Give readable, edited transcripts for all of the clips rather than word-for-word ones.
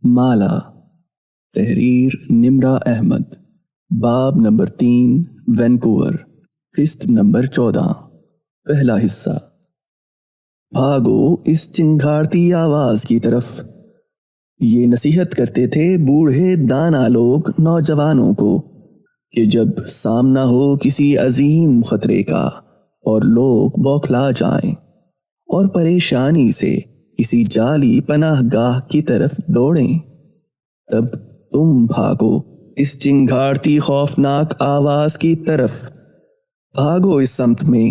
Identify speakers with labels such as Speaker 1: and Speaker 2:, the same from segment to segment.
Speaker 1: مالا، تحریر نمرہ احمد، باب نمبر 3، وینکوور، قسط نمبر 14، پہلا حصہ۔ بھاگو اس چنگھاڑتی آواز کی طرف، یہ نصیحت کرتے تھے بوڑھے دانا لوگ نوجوانوں کو کہ جب سامنا ہو کسی عظیم خطرے کا اور لوگ بوکھلا جائیں اور پریشانی سے کسی جعلی پناہ گاہ کی طرف دوڑیں، تب تم بھاگو اس چنگھاڑتی خوفناک آواز کی طرف۔ بھاگو اس سمت میں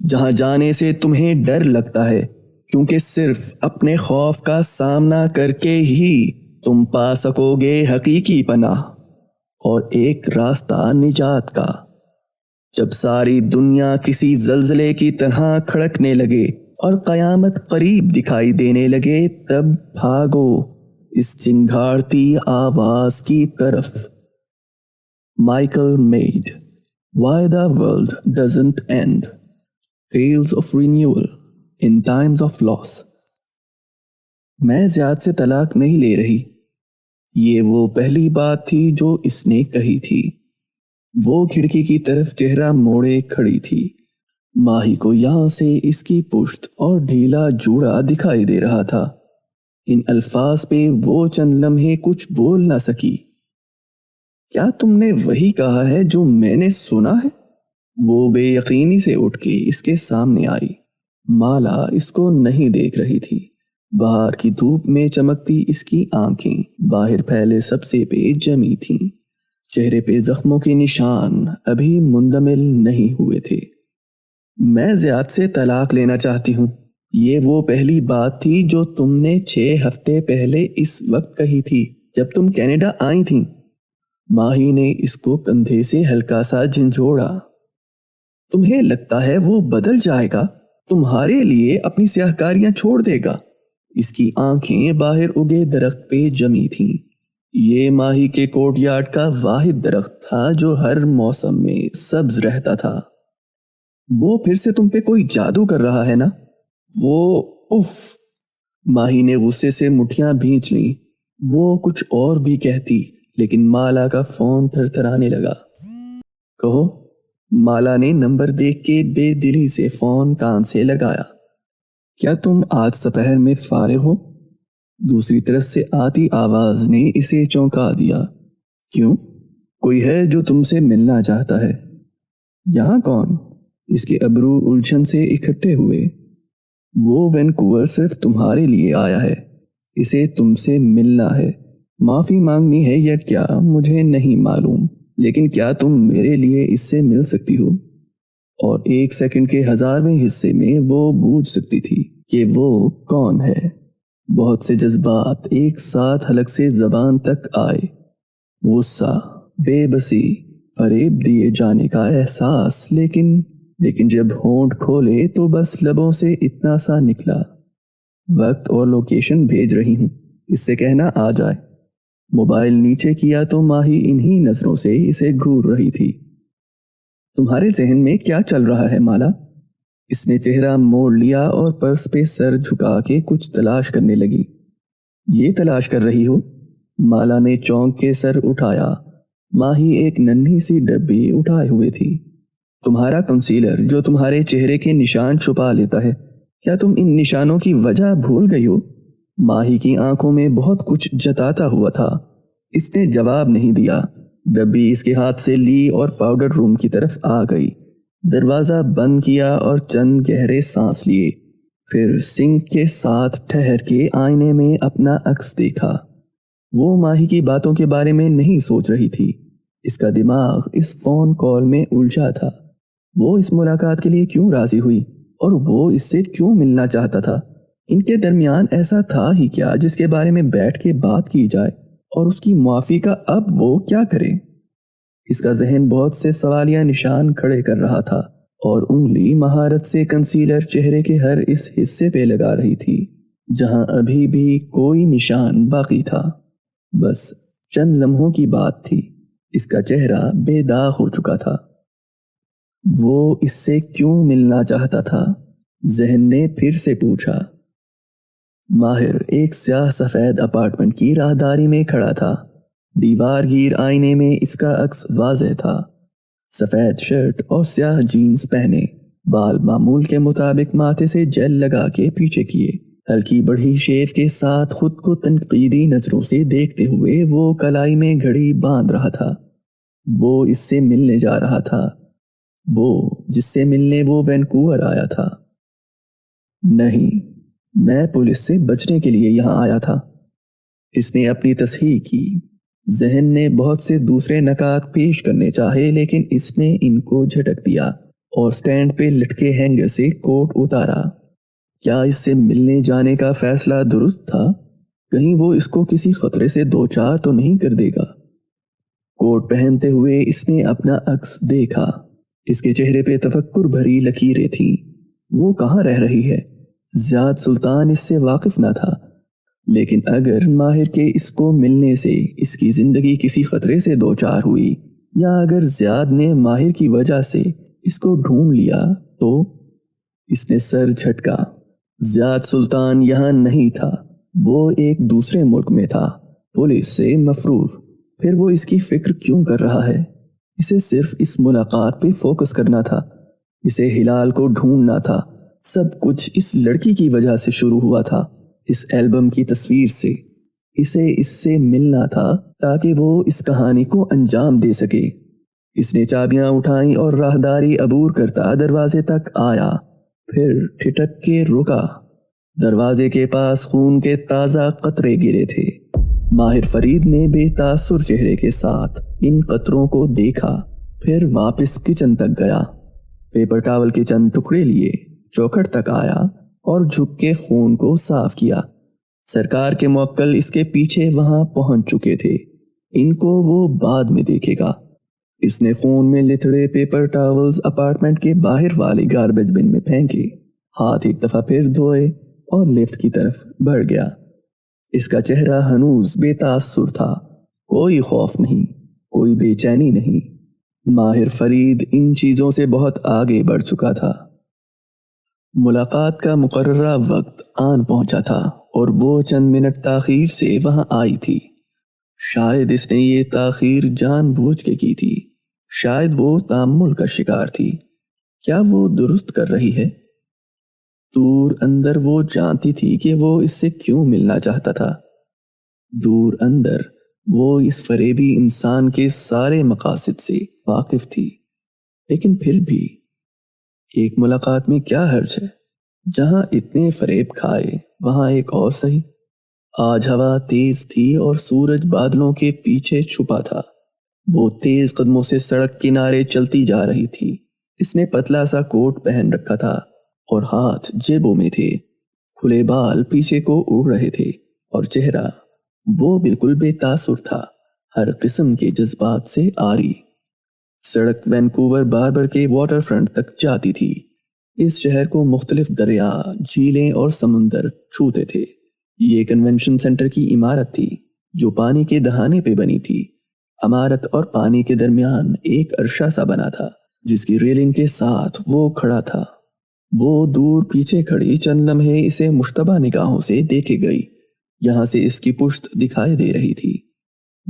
Speaker 1: جہاں جانے سے تمہیں ڈر لگتا ہے، کیونکہ صرف اپنے خوف کا سامنا کر کے ہی تم پا سکو گے حقیقی پناہ اور ایک راستہ نجات کا۔ جب ساری دنیا کسی زلزلے کی طرح کھڑکنے لگے اور قیامت قریب دکھائی دینے لگے، تب بھاگو اس چنگھاڑتی آواز کی طرف۔ Michael made, Why the World Doesn't End: Tales of Renewal in Times of Loss۔ میں زیاد سے طلاق نہیں لے رہی، یہ وہ پہلی بات تھی جو اس نے کہی تھی۔ وہ کھڑکی کی طرف چہرہ موڑے کھڑی تھی۔ ماہی کو یہاں سے اس کی پشت اور ڈھیلا جوڑا دکھائی دے رہا تھا۔ ان الفاظ پہ وہ چند لمحے کچھ بول نہ سکی۔ کیا تم نے وہی کہا ہے جو میں نے سنا ہے؟ وہ بے یقینی سے اٹھ کے اس کے سامنے آئی۔ مالا اس کو نہیں دیکھ رہی تھی۔ باہر کی دھوپ میں چمکتی اس کی آنکھیں باہر پھیلے سبزے پہ جمی تھیں۔ چہرے پہ زخموں کے نشان ابھی مندمل نہیں ہوئے تھے۔ میں زیاد سے طلاق لینا چاہتی ہوں، یہ وہ پہلی بات تھی جو تم نے 6 ہفتے پہلے اس وقت کہی تھی جب تم کینیڈا آئی تھیں۔ ماہی نے اس کو کندھے سے ہلکا سا جھنجھوڑا۔ تمہیں لگتا ہے وہ بدل جائے گا، تمہارے لیے اپنی سیاہکاریاں چھوڑ دے گا؟ اس کی آنکھیں باہر اگے درخت پہ جمی تھیں۔ یہ ماہی کے کوٹ یارڈ کا واحد درخت تھا جو ہر موسم میں سبز رہتا تھا۔ وہ پھر سے تم پہ کوئی جادو کر رہا ہے نا؟ وہ اف! ماہی نے غصے سے مٹھیاں بھینچ لیں۔ وہ کچھ اور بھی کہتی، لیکن مالا کا فون تھر تھرانے لگا۔ کہو، مالا نے نمبر دیکھ کے بے دلی سے فون کان سے لگایا۔ کیا تم آج دوپہر میں فارغ ہو؟ دوسری طرف سے آتی آواز نے اسے چونکا دیا۔ کیوں؟ کوئی ہے جو تم سے ملنا چاہتا ہے؟ یہاں کون؟ اس کے ابرو الجھن سے اکٹھے ہوئے۔ وہ وینکوور صرف تمہارے لیے آیا ہے، اسے تم سے ملنا ہے۔ معافی مانگنی ہے یا کیا مجھے نہیں معلوم، لیکن کیا تم میرے لیے اس سے مل سکتی ہو؟ اور 1 سیکنڈ کے 1000ویں حصے میں وہ بوجھ سکتی تھی کہ وہ کون ہے۔ بہت سے جذبات ایک ساتھ حلق سے زبان تک آئے۔ غصہ، بے بسی، فریب دیے جانے کا احساس، لیکن جب ہونٹ کھولے تو بس لبوں سے اتنا سا نکلا، وقت اور لوکیشن بھیج رہی ہوں، اس سے کہنا آ جائے۔ موبائل نیچے کیا تو ماہی انہی نظروں سے اسے گھور رہی تھی۔ تمہارے ذہن میں کیا چل رہا ہے مالا؟ اس نے چہرہ موڑ لیا اور پرس پہ سر جھکا کے کچھ تلاش کرنے لگی۔ یہ تلاش کر رہی ہو؟ مالا نے چونک کے سر اٹھایا۔ ماہی ایک ننھی سی ڈبی اٹھائے ہوئے تھی۔ تمہارا کنسیلر جو تمہارے چہرے کے نشان چھپا لیتا ہے، کیا تم ان نشانوں کی وجہ بھول گئی ہو؟ ماہی کی آنکھوں میں بہت کچھ جتاتا ہوا تھا۔ اس نے جواب نہیں دیا۔ ڈبی اس کے ہاتھ سے لی اور پاؤڈر روم کی طرف آ گئی۔ دروازہ بند کیا اور چند گہرے سانس لیے، پھر سنک کے ساتھ ٹھہر کے آئینے میں اپنا عکس دیکھا۔ وہ ماہی کی باتوں کے بارے میں نہیں سوچ رہی تھی۔ اس کا دماغ اس فون کال میں الجھا تھا۔ وہ اس ملاقات کے لیے کیوں راضی ہوئی اور وہ اس سے کیوں ملنا چاہتا تھا؟ ان کے درمیان ایسا تھا ہی کیا جس کے بارے میں بیٹھ کے بات کی جائے؟ اور اس کی معافی کا اب وہ کیا کرے؟ اس کا ذہن بہت سے سوالیہ نشان کھڑے کر رہا تھا اور انگلی مہارت سے کنسیلر چہرے کے ہر اس حصے پہ لگا رہی تھی جہاں ابھی بھی کوئی نشان باقی تھا۔ بس چند لمحوں کی بات تھی۔ اس کا چہرہ بے داغ ہو چکا تھا۔ وہ اس سے کیوں ملنا چاہتا تھا؟ ذہن نے پھر سے پوچھا۔ ماہر ایک سیاہ سفید اپارٹمنٹ کی راہداری میں کھڑا تھا۔ دیوار گیر آئینے میں اس کا عکس واضح تھا۔ سفید شرٹ اور سیاہ جینز پہنے، بال معمول کے مطابق ماتھے سے جیل لگا کے پیچھے کیے، ہلکی بڑھی شیو کے ساتھ خود کو تنقیدی نظروں سے دیکھتے ہوئے وہ کلائی میں گھڑی باندھ رہا تھا۔ وہ اس سے ملنے جا رہا تھا، وہ جس سے ملنے وہ وینکوور آیا تھا۔ نہیں، میں پولیس سے بچنے کے لیے یہاں آیا تھا۔ اس نے اپنی تصحیح کی۔ ذہن نے بہت سے دوسرے نکات پیش کرنے چاہے لیکن اس نے ان کو جھٹک دیا اور سٹینڈ پہ لٹکے ہینگر سے کوٹ اتارا۔ کیا اس سے ملنے جانے کا فیصلہ درست تھا؟ کہیں وہ اس کو کسی خطرے سے دوچار تو نہیں کر دے گا؟ کوٹ پہنتے ہوئے اس نے اپنا عکس دیکھا۔ اس کے چہرے پہ تفکر بھری لکیریں تھیں۔ وہ کہاں رہ رہی ہے؟ زیاد سلطان اس سے واقف نہ تھا، لیکن اگر ماہر کے اس کو ملنے سے اس کی زندگی کسی خطرے سے دوچار ہوئی، یا اگر زیاد نے ماہر کی وجہ سے اس کو ڈھونڈ لیا تو اس نے سر جھٹکا۔ زیاد سلطان یہاں نہیں تھا، وہ ایک دوسرے ملک میں تھا، پولیس سے مفرور۔ پھر وہ اس کی فکر کیوں کر رہا ہے؟ اسے صرف اس ملاقات پہ فوکس کرنا تھا، اسے ہلال کو ڈھونڈنا تھا۔ سب کچھ اس لڑکی کی وجہ سے شروع ہوا تھا، اس البم کی تصویر سے۔ اسے اس سے ملنا تھا تاکہ وہ اس کہانی کو انجام دے سکے۔ اس نے چابیاں اٹھائیں اور راہداری عبور کرتا دروازے تک آیا، پھر ٹھٹک کے رکا۔ دروازے کے پاس خون کے تازہ قطرے گرے تھے۔ ماہر فرید نے بے تاثر چہرے کے ساتھ ان قطروں کو دیکھا، پھر واپس کچن تک گیا، پیپر ٹاول کے چند ٹکڑے لیے، چوکھٹ تک آیا اور جھک کے خون کو صاف کیا۔ سرکار کے موکل اس کے پیچھے وہاں پہنچ چکے تھے، ان کو وہ بعد میں دیکھے گا۔ اس نے خون میں لتھڑے پیپر ٹاولز اپارٹمنٹ کے باہر والے گاربیج بن میں پھینکے، ہاتھ ایک دفعہ پھر دھوئے اور لفٹ کی طرف بڑھ گیا۔ اس کا چہرہ ہنوز بے تاثر تھا، کوئی خوف نہیں، کوئی بے چینی نہیں۔ ماہر فرید ان چیزوں سے بہت آگے بڑھ چکا تھا۔ ملاقات کا مقررہ وقت آن پہنچا تھا اور وہ چند منٹ تاخیر سے وہاں آئی تھی۔ شاید اس نے یہ تاخیر جان بوجھ کے کی تھی، شاید وہ تامل کا شکار تھی۔ کیا وہ درست کر رہی ہے؟ دور اندر وہ جانتی تھی کہ وہ اس سے کیوں ملنا چاہتا تھا۔ دور اندر وہ اس فریبی انسان کے سارے مقاصد سے واقف تھی، لیکن پھر بھی ایک ملاقات میں کیا حرج ہے؟ جہاں اتنے فریب کھائے وہاں ایک اور صحیح۔ آج ہوا تیز تھی اور سورج بادلوں کے پیچھے چھپا تھا۔ وہ تیز قدموں سے سڑک کنارے چلتی جا رہی تھی۔ اس نے پتلا سا کوٹ پہن رکھا تھا اور ہاتھ جیبوں میں تھے، کھلے بال پیچھے کو اڑ رہے تھے اور چہرہ وہ بالکل بے تاثر تھا، ہر قسم کے جذبات سے عاری۔ سڑک وینکوور باربر کے واٹر فرنٹ تک جاتی تھی۔ اس شہر کو مختلف دریا، جھیلیں اور سمندر چھوتے تھے۔ یہ کنونشن سینٹر کی عمارت تھی جو پانی کے دہانے پہ بنی تھی۔ عمارت اور پانی کے درمیان ایک عرصہ سا بنا تھا جس کی ریلنگ کے ساتھ وہ کھڑا تھا۔ وہ دور پیچھے کھڑی چند لمحے اسے مشتبہ نگاہوں سے دیکھے گئی۔ یہاں سے اس کی پشت دکھائی دے رہی تھی۔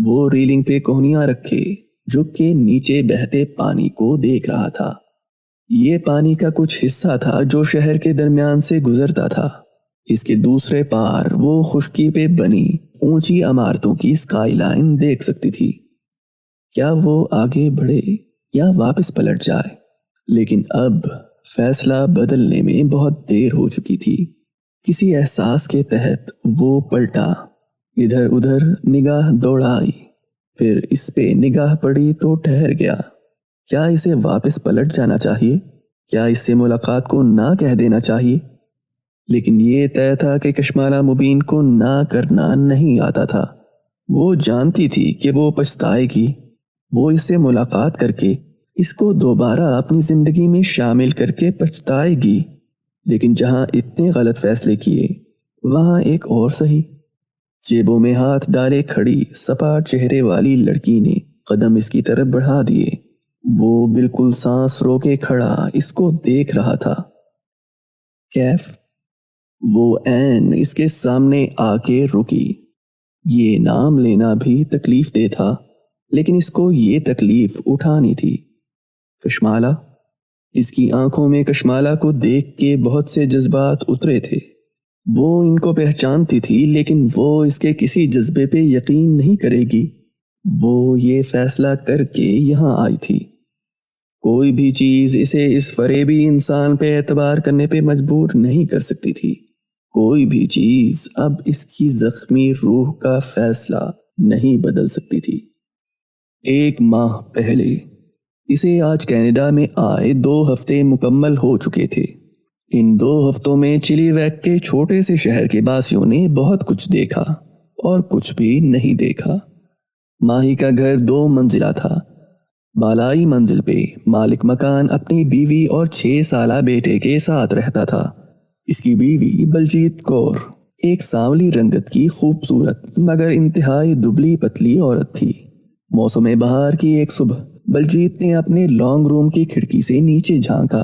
Speaker 1: وہ ریلنگ پہ کوہنیاں رکھے جھک کے نیچے بہتے پانی کو دیکھ رہا تھا۔ یہ پانی کا کچھ حصہ تھا جو شہر کے درمیان سے گزرتا تھا۔ اس کے دوسرے پار وہ خشکی پہ بنی اونچی عمارتوں کی سکائی لائن دیکھ سکتی تھی۔ کیا وہ آگے بڑھے یا واپس پلٹ جائے؟ لیکن اب فیصلہ بدلنے میں بہت دیر ہو چکی تھی۔ کسی احساس کے تحت وہ پلٹا، ادھر ادھر نگاہ دوڑائی، پھر اس پہ نگاہ پڑی تو ٹھہر گیا۔ کیا اسے واپس پلٹ جانا چاہیے؟ کیا اس سے ملاقات کو نہ کہہ دینا چاہیے؟ لیکن یہ طے تھا کہ کشمالہ مبین کو نہ کرنا نہیں آتا تھا۔ وہ جانتی تھی کہ وہ پچھتائے گی۔ وہ اس سے ملاقات کر کے اس کو دوبارہ اپنی زندگی میں شامل کر کے پچھتائے گی، لیکن جہاں اتنے غلط فیصلے کیے وہاں ایک اور صحیح۔ جیبوں میں ہاتھ ڈالے کھڑی سپاٹ چہرے والی لڑکی نے قدم اس کی طرف بڑھا دیے۔ وہ بالکل سانس روکے کھڑا اس کو دیکھ رہا تھا۔ کیف وہ عین اس کے سامنے آ کے رکی۔ یہ نام لینا بھی تکلیف دہ تھا، لیکن اس کو یہ تکلیف اٹھانی تھی۔ کشمالہ۔ اس کی آنکھوں میں کشمالہ کو دیکھ کے بہت سے جذبات اترے تھے۔ وہ ان کو پہچانتی تھی، لیکن وہ اس کے کسی جذبے پہ یقین نہیں کرے گی۔ وہ یہ فیصلہ کر کے یہاں آئی تھی۔ کوئی بھی چیز اسے اس فریبی انسان پہ اعتبار کرنے پہ مجبور نہیں کر سکتی تھی۔ کوئی بھی چیز اب اس کی زخمی روح کا فیصلہ نہیں بدل سکتی تھی۔ 1 ماہ پہلے اسے آج کینیڈا میں آئے 2 ہفتے مکمل ہو چکے تھے۔ ان 2 ہفتوں میں چلی ویک کے چھوٹے سے شہر کے باسیوں نے بہت کچھ دیکھا اور کچھ بھی نہیں دیکھا۔ ماہی کا گھر 2 منزلہ تھا۔ بالائی منزل پہ مالک مکان اپنی بیوی اور 6 سالہ بیٹے کے ساتھ رہتا تھا۔ اس کی بیوی بلجیت کور ایک سانولی رنگت کی خوبصورت مگر انتہائی دبلی پتلی عورت تھی۔ موسم بہار کی ایک صبح بلجیت نے اپنے لانگ روم کی کھڑکی سے نیچے جھانکا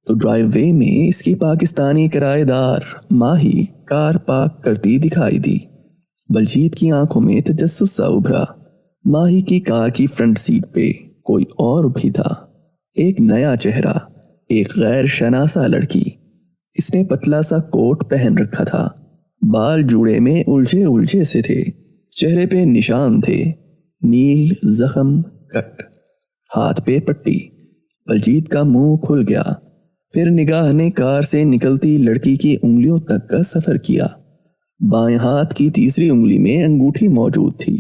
Speaker 1: تو ڈرائیو وے میں اس کی پاکستانی کرایہ دار ماہی کار پارک کرتی دکھائی دی۔ بلجیت کی آنکھوں میں تجسس سا ابھرا۔ ماہی کی کار کی فرنٹ سیٹ پہ کوئی اور بھی تھا، ایک نیا چہرہ، ایک غیر شناسا لڑکی۔ اس نے پتلا سا کوٹ پہن رکھا تھا، بال جوڑے میں الجھے الجھے سے تھے، چہرے پہ نشان تھے، نیل زخم کٹ، ہاتھ پہ پٹی۔ بلجیت کا منہ کھل گیا، پھر نگاہ نے کار سے نکلتی لڑکی کی انگلیوں تک کا سفر کیا۔ بائیں ہاتھ کی تیسری انگلی میں انگوٹھی موجود تھی۔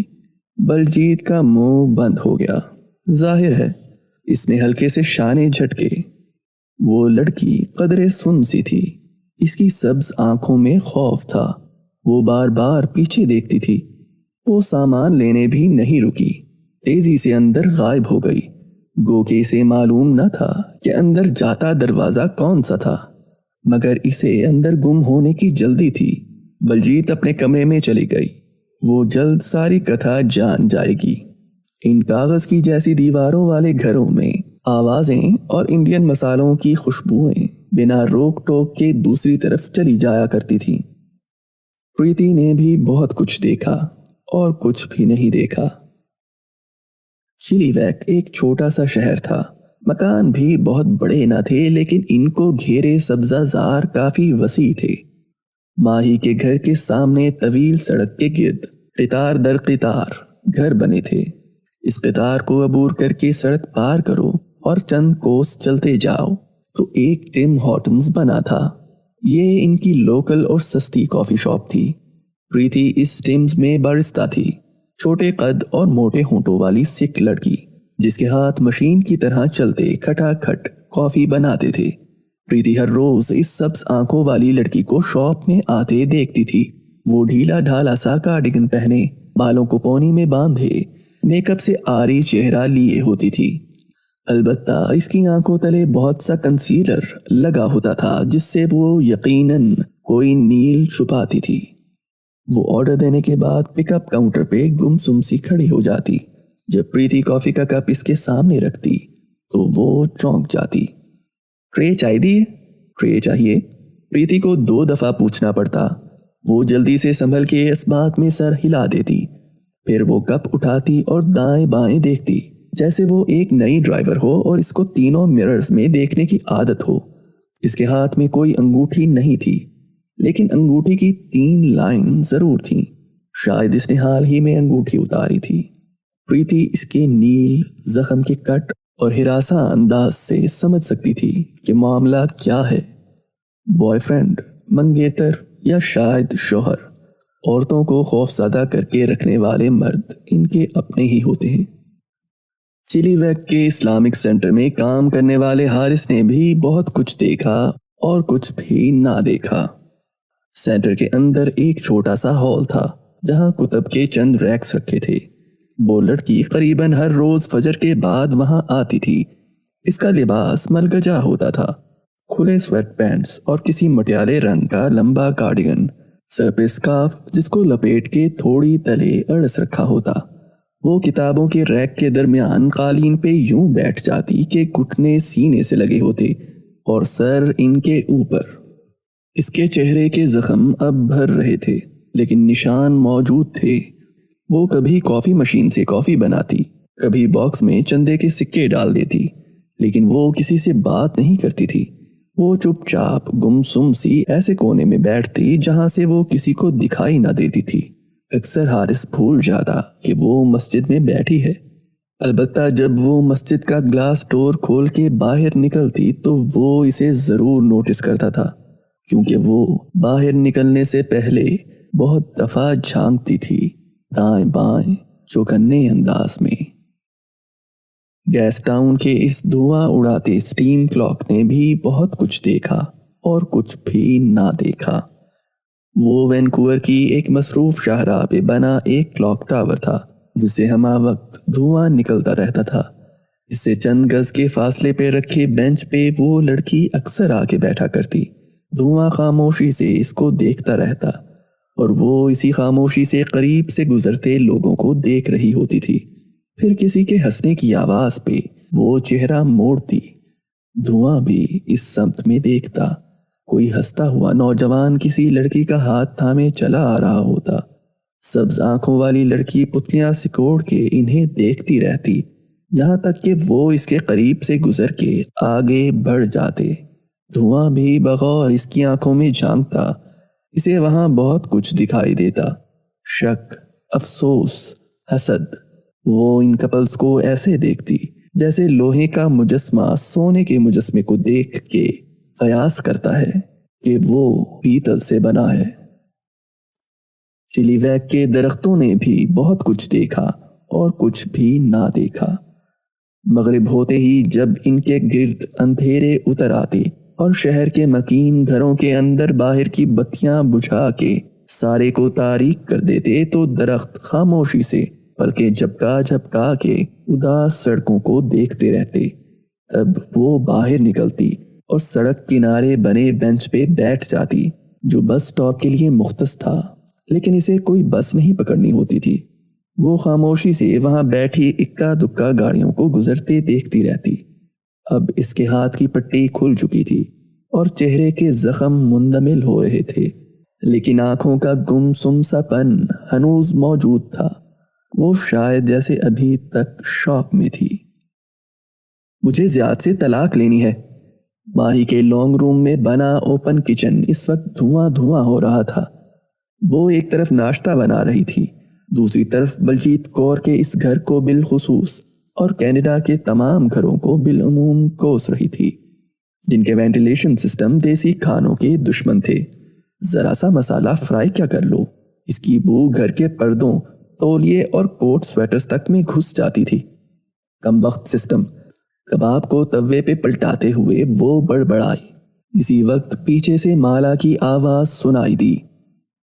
Speaker 1: بلجیت کا منہ بند ہو گیا۔ ظاہر ہے اس نے ہلکے سے شانے جھٹکے۔ وہ لڑکی قدرے سن سی تھی، اس کی سبز آنکھوں میں خوف تھا۔ وہ بار بار پیچھے دیکھتی تھی۔ وہ سامان لینے بھی نہیں رکی، تیزی سے اندر غائب ہو گئی۔ گو کہ اسے معلوم نہ تھا کہ اندر جاتا دروازہ کون سا تھا، مگر اسے اندر گم ہونے کی جلدی تھی۔ بلجیت اپنے کمرے میں چلی گئی۔ وہ جلد ساری کتھا جان جائے گی۔ ان کاغذ کی جیسی دیواروں والے گھروں میں آوازیں اور انڈین مسالوں کی خوشبوئیں بنا روک ٹوک کے دوسری طرف چلی جایا کرتی تھیں۔ پریتی نے بھی بہت کچھ دیکھا اور کچھ بھی نہیں دیکھا۔ چلی ویک ایک چھوٹا سا شہر تھا۔ مکان بھی بہت بڑے نہ تھے، لیکن ان کو گھیرے سبزہ زار کافی وسیع تھے۔ ماہی کے گھر کے سامنے طویل سڑک کے گرد قطار در قطار گھر بنے تھے۔ اس قطار کو عبور کر کے سڑک پار کرو اور چند کوس چلتے جاؤ تو ایک ٹم ہارٹنز بنا تھا۔ یہ ان کی لوکل اور سستی کافی شاپ تھی۔ پریتی اس ٹمز میں بارسٹا تھی، چھوٹے قد اور موٹے ہونٹوں والی سکھ لڑکی جس کے ہاتھ مشین کی طرح چلتے کھٹا کھٹ کافی بناتے تھے۔ پریتی ہر روز اس سبز آنکھوں والی لڑکی کو شاپ میں آتے دیکھتی تھی۔ وہ ڈھیلا ڈھالا سا کارڈیگن پہنے، بالوں کو پونی میں باندھے، میک اپ سے آری چہرہ لیے ہوتی تھی۔ البتہ اس کی آنکھوں تلے بہت سا کنسیلر لگا ہوتا تھا جس سے وہ یقیناً کوئی نیل چھپاتی تھی۔ وہ آرڈر دینے کے بعد پک اپ کاؤنٹر پہ گمسم سی کھڑی ہو جاتی۔ جب پریتی کافی کا کپ اس کے سامنے رکھتی تو وہ چونک جاتی۔ ٹرے چاہیے؟ ٹرے چاہیے؟ پریتی کو 2 دفعہ پوچھنا پڑتا۔ وہ جلدی سے سنبھل کے اس بات میں سر ہلا دیتی، پھر وہ کپ اٹھاتی اور دائیں بائیں دیکھتی جیسے وہ ایک نئی ڈرائیور ہو اور اس کو تینوں مررز میں دیکھنے کی عادت ہو۔ اس کے ہاتھ میں کوئی انگوٹھی نہیں تھی، لیکن انگوٹھی کی 3 لائن ضرور تھیں۔ شاید اس نے حال ہی میں انگوٹھی اتاری تھی۔ پریتی اس کے نیل زخم کے کٹ اور ہراساں انداز سے سمجھ سکتی تھی کہ معاملہ کیا ہے۔ بوائے فرینڈ، منگیتر یا شاید شوہر۔ عورتوں کو خوف زدہ کر کے رکھنے والے مرد ان کے اپنے ہی ہوتے ہیں۔ چلی ویک کے اسلامک سینٹر میں کام کرنے والے حارث نے بھی بہت کچھ دیکھا اور کچھ بھی نہ دیکھا۔ سینٹر کے اندر ایک چھوٹا سا ہال تھا جہاں کتب کے چند ریکس رکھے تھے۔ وہ لڑکی قریباً ہر روز فجر کے بعد وہاں آتی تھی۔ اس کا لباس ملگجا ہوتا تھا، کھلے سویٹ پینٹس اور کسی مٹیالے رنگ کا لمبا کارڈیگن، سر پہ اسکارف جس کو لپیٹ کے تھوڑی تلے اڑس رکھا ہوتا۔ وہ کتابوں کے ریک کے درمیان قالین پہ یوں بیٹھ جاتی کہ گھٹنے سینے سے لگے ہوتے اور سر ان کے اوپر۔ اس کے چہرے کے زخم اب بھر رہے تھے، لیکن نشان موجود تھے۔ وہ کبھی کافی مشین سے کافی بناتی، کبھی باکس میں چندے کے سکے ڈال دیتی، لیکن وہ کسی سے بات نہیں کرتی تھی۔ وہ چپ چاپ گمسم سی ایسے کونے میں بیٹھتی جہاں سے وہ کسی کو دکھائی نہ دیتی تھی۔ اکثر حارث بھول جاتا کہ وہ مسجد میں بیٹھی ہے، البتہ جب وہ مسجد کا گلاس ڈور کھول کے باہر نکلتی تو وہ اسے ضرور نوٹس کرتا تھا، کیونکہ وہ باہر نکلنے سے پہلے بہت دفعہ جھانکتی تھی دائیں بائیں چوکنے انداز میں۔ گیس ٹاؤن کے اس دھواں اڑاتے سٹیم کلاک نے بھی بہت کچھ دیکھا اور کچھ بھی نہ دیکھا۔ وہ وینکوور کی ایک مصروف شاہراہ پہ بنا ایک کلاک ٹاور تھا جس سے ہمہ وقت دھواں نکلتا رہتا تھا۔ اس سے چند گز کے فاصلے پہ رکھے بینچ پہ وہ لڑکی اکثر آ کے بیٹھا کرتی۔ دھواں خاموشی سے اس کو دیکھتا رہتا اور وہ اسی خاموشی سے قریب سے گزرتے لوگوں کو دیکھ رہی ہوتی تھی۔ پھر کسی کے ہنسنے کی آواز پہ وہ چہرہ موڑتی، دھواں بھی اس سمت میں دیکھتا۔ کوئی ہنستا ہوا نوجوان کسی لڑکی کا ہاتھ تھامے چلا آ رہا ہوتا۔ سبز آنکھوں والی لڑکی پتلیاں سکوڑ کے انہیں دیکھتی رہتی، یہاں تک کہ وہ اس کے قریب سے گزر کے آگے بڑھ جاتے۔ دھواں بھی بغور اس کی آنکھوں میں جھانکتا اسے وہاں بہت کچھ دکھائی دیتا، شک، افسوس، حسد۔ وہ ان کپلز کو ایسے دیکھتی جیسے لوہے کا مجسمہ سونے کے مجسمے کو دیکھ کے قیاس کرتا ہے کہ وہ پیتل سے بنا ہے۔ چلی ویک کے درختوں نے بھی بہت کچھ دیکھا اور کچھ بھی نہ دیکھا۔ مغرب ہوتے ہی جب ان کے گرد اندھیرے اتر آتے اور شہر کے مکین گھروں کے اندر باہر کی بتیاں بجھا کے سارے کو تاریک کر دیتے تو درخت خاموشی سے بلکہ جھپکا جھپکا کے اداس سڑکوں کو دیکھتے رہتے۔ تب وہ باہر نکلتی اور سڑک کنارے بنے بینچ پہ بیٹھ جاتی جو بس سٹاپ کے لیے مختص تھا، لیکن اسے کوئی بس نہیں پکڑنی ہوتی تھی۔ وہ خاموشی سے وہاں بیٹھی اکا دکا گاڑیوں کو گزرتے دیکھتی رہتی۔ اب اس کے ہاتھ کی پٹی کھل چکی تھی اور چہرے کے زخم مندمل ہو رہے تھے، لیکن آنکھوں کا گمسم سا پن ہنوز موجود تھا۔ وہ شاید جیسے ابھی تک شوق میں تھی۔ مجھے زیاد سے طلاق لینی ہے۔ ماہی کے لانگ روم میں بنا اوپن کچن اس وقت دھواں دھواں ہو رہا تھا۔ وہ ایک طرف ناشتہ بنا رہی تھی، دوسری طرف بلجیت کور کے اس گھر کو بالخصوص اور کینیڈا کے تمام گھروں کو بالعموم کوس رہی تھی، جن کے وینٹیلیشن سسٹم دیسی کھانوں کے دشمن تھے۔ ذرا سا مسالہ فرائی کیا کر لو، اس کی بو گھر کے پردوں، تولیے اور کوٹ سویٹرز تک میں گھس جاتی تھی۔ کم وقت سسٹم۔ کباب کو توے پہ پلٹاتے ہوئے وہ بڑبڑائی۔ اسی وقت پیچھے سے مالا کی آواز سنائی دی۔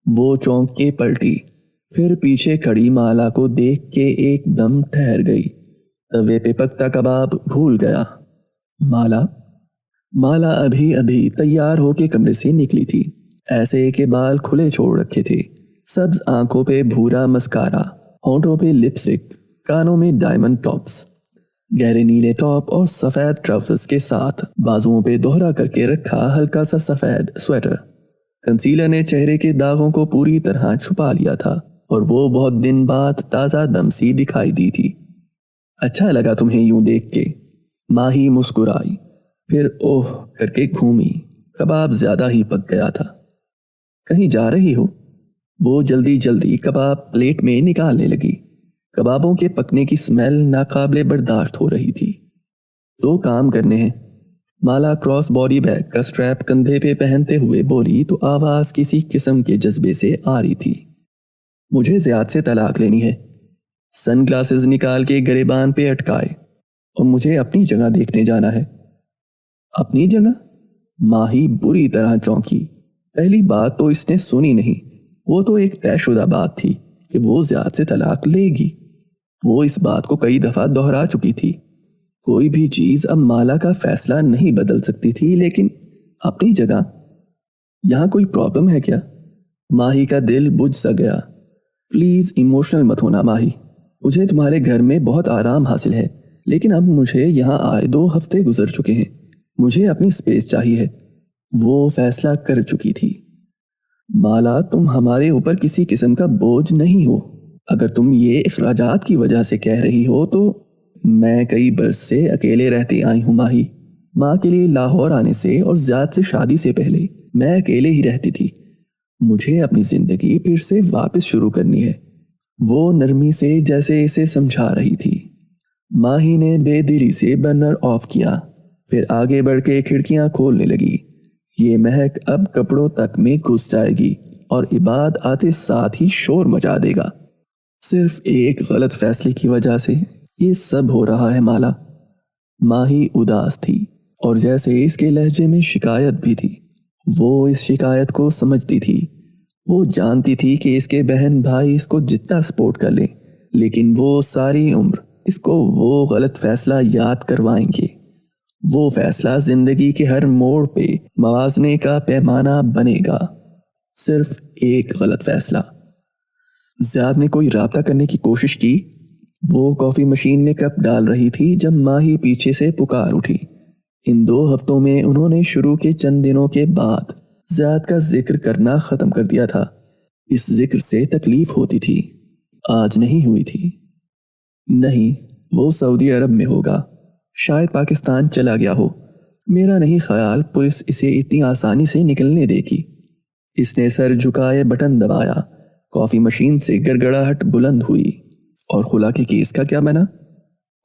Speaker 1: وہ چونک کے پلٹی، پھر پیچھے کھڑی مالا کو دیکھ کے ایک دم ٹھہر گئی۔ توے پہ پکتا کباب بھول گیا۔ مالا ابھی ابھی تیار ہو کے کمرے سے نکلی تھی، ایسے کہ بال کھلے چھوڑ رکھے تھے، سبز آنکھوں پہ بھورا مسکارا، ہونٹوں پہ لپسٹک، کانوں میں ڈائمنڈ ٹاپس، گہرے نیلے ٹاپ اور سفید ٹراؤزرز کے ساتھ بازوؤں پہ دوہرا کر کے رکھا ہلکا سا سفید سویٹر۔ کنسیلر نے چہرے کے داغوں کو پوری طرح چھپا لیا تھا اور وہ بہت دن بعد تازہ دم سی دکھائی دی تھی۔ اچھا لگا تمہیں یوں دیکھ کے، ماہی مسکرائی، پھر اوہ کر کے گھومی۔ کباب زیادہ ہی پک گیا تھا۔ کہیں جا رہی ہو؟ وہ جلدی جلدی کباب پلیٹ میں نکالنے لگی۔ کبابوں کے پکنے کی سمیل ناقابل برداشت ہو رہی تھی۔ 2 کام کرنے ہیں۔ مالا کراس باڈی بیگ کا سٹریپ کندھے پہ پہنتے ہوئے بولی تو آواز کسی قسم کے جذبے سے آ رہی تھی۔ مجھے زیاد سے طلاق لینی ہے۔ سن گلاسز نکال کے گریبان پہ اٹکائے، اور مجھے اپنی جگہ دیکھنے جانا ہے۔ اپنی جگہ؟ ماہی بری طرح چونکی۔ پہلی بات تو اس نے سنی نہیں، وہ تو ایک طے شدہ بات تھی کہ وہ زیاد سے طلاق لے گی۔ وہ اس بات کو کئی دفعہ دہرا چکی تھی۔ کوئی بھی چیز اب مالا کا فیصلہ نہیں بدل سکتی تھی، لیکن اپنی جگہ؟ یہاں کوئی پرابلم ہے کیا؟ ماہی کا دل بجھ سا گیا۔ پلیز ایموشنل مت ہونا ماہی، مجھے تمہارے گھر میں بہت آرام حاصل ہے، لیکن اب مجھے یہاں آئے 2 ہفتے گزر چکے ہیں، مجھے اپنی سپیس چاہیے ہے۔ وہ فیصلہ کر چکی تھی۔ مالا، تم ہمارے اوپر کسی قسم کا بوجھ نہیں ہو۔ اگر تم یہ اخراجات کی وجہ سے کہہ رہی ہو تو میں کئی برس سے اکیلے رہتی آئی ہوں ماہی۔ ماں کے لیے لاہور آنے سے اور زیاد سے شادی سے پہلے میں اکیلے ہی رہتی تھی۔ مجھے اپنی زندگی پھر سے واپس شروع کرنی ہے۔ وہ نرمی سے جیسے اسے سمجھا رہی تھی۔ ماہی نے بے دلی سے برنر آف کیا، پھر آگے بڑھ کے کھڑکیاں کھولنے لگی۔ یہ مہک اب کپڑوں تک میں گھس جائے گی اور عباد آتے ساتھ ہی شور مچا دے گا۔ صرف ایک غلط فیصلے کی وجہ سے یہ سب ہو رہا ہے مالا۔ ماہی اداس تھی اور جیسے اس کے لہجے میں شکایت بھی تھی۔ وہ اس شکایت کو سمجھتی تھی۔ وہ جانتی تھی کہ اس کے بہن بھائی اس کو جتنا سپورٹ کر لیں، لیکن وہ ساری عمر اس کو وہ غلط فیصلہ یاد کروائیں گے۔ وہ فیصلہ زندگی کے ہر موڑ پہ موازنے کا پیمانہ بنے گا۔ صرف ایک غلط فیصلہ۔ زیاد نے کوئی رابطہ کرنے کی کوشش کی۔ وہ کافی مشین میں کپ ڈال رہی تھی جب ماہی پیچھے سے پکار اٹھی۔ ان 2 ہفتوں میں انہوں نے شروع کے چند دنوں کے بعد زیاد کا ذکر کرنا ختم کر دیا تھا۔ اس ذکر سے تکلیف ہوتی تھی، آج نہیں ہوئی تھی۔ نہیں، وہ سعودی عرب میں ہوگا، شاید پاکستان چلا گیا ہو۔ میرا نہیں خیال پولیس اسے اتنی آسانی سے نکلنے دے گی۔ اس نے سر جھکائے بٹن دبایا۔ کافی مشین سے گڑگڑاہٹ بلند ہوئی۔ اور خلا کے کیس کا کیا بنا؟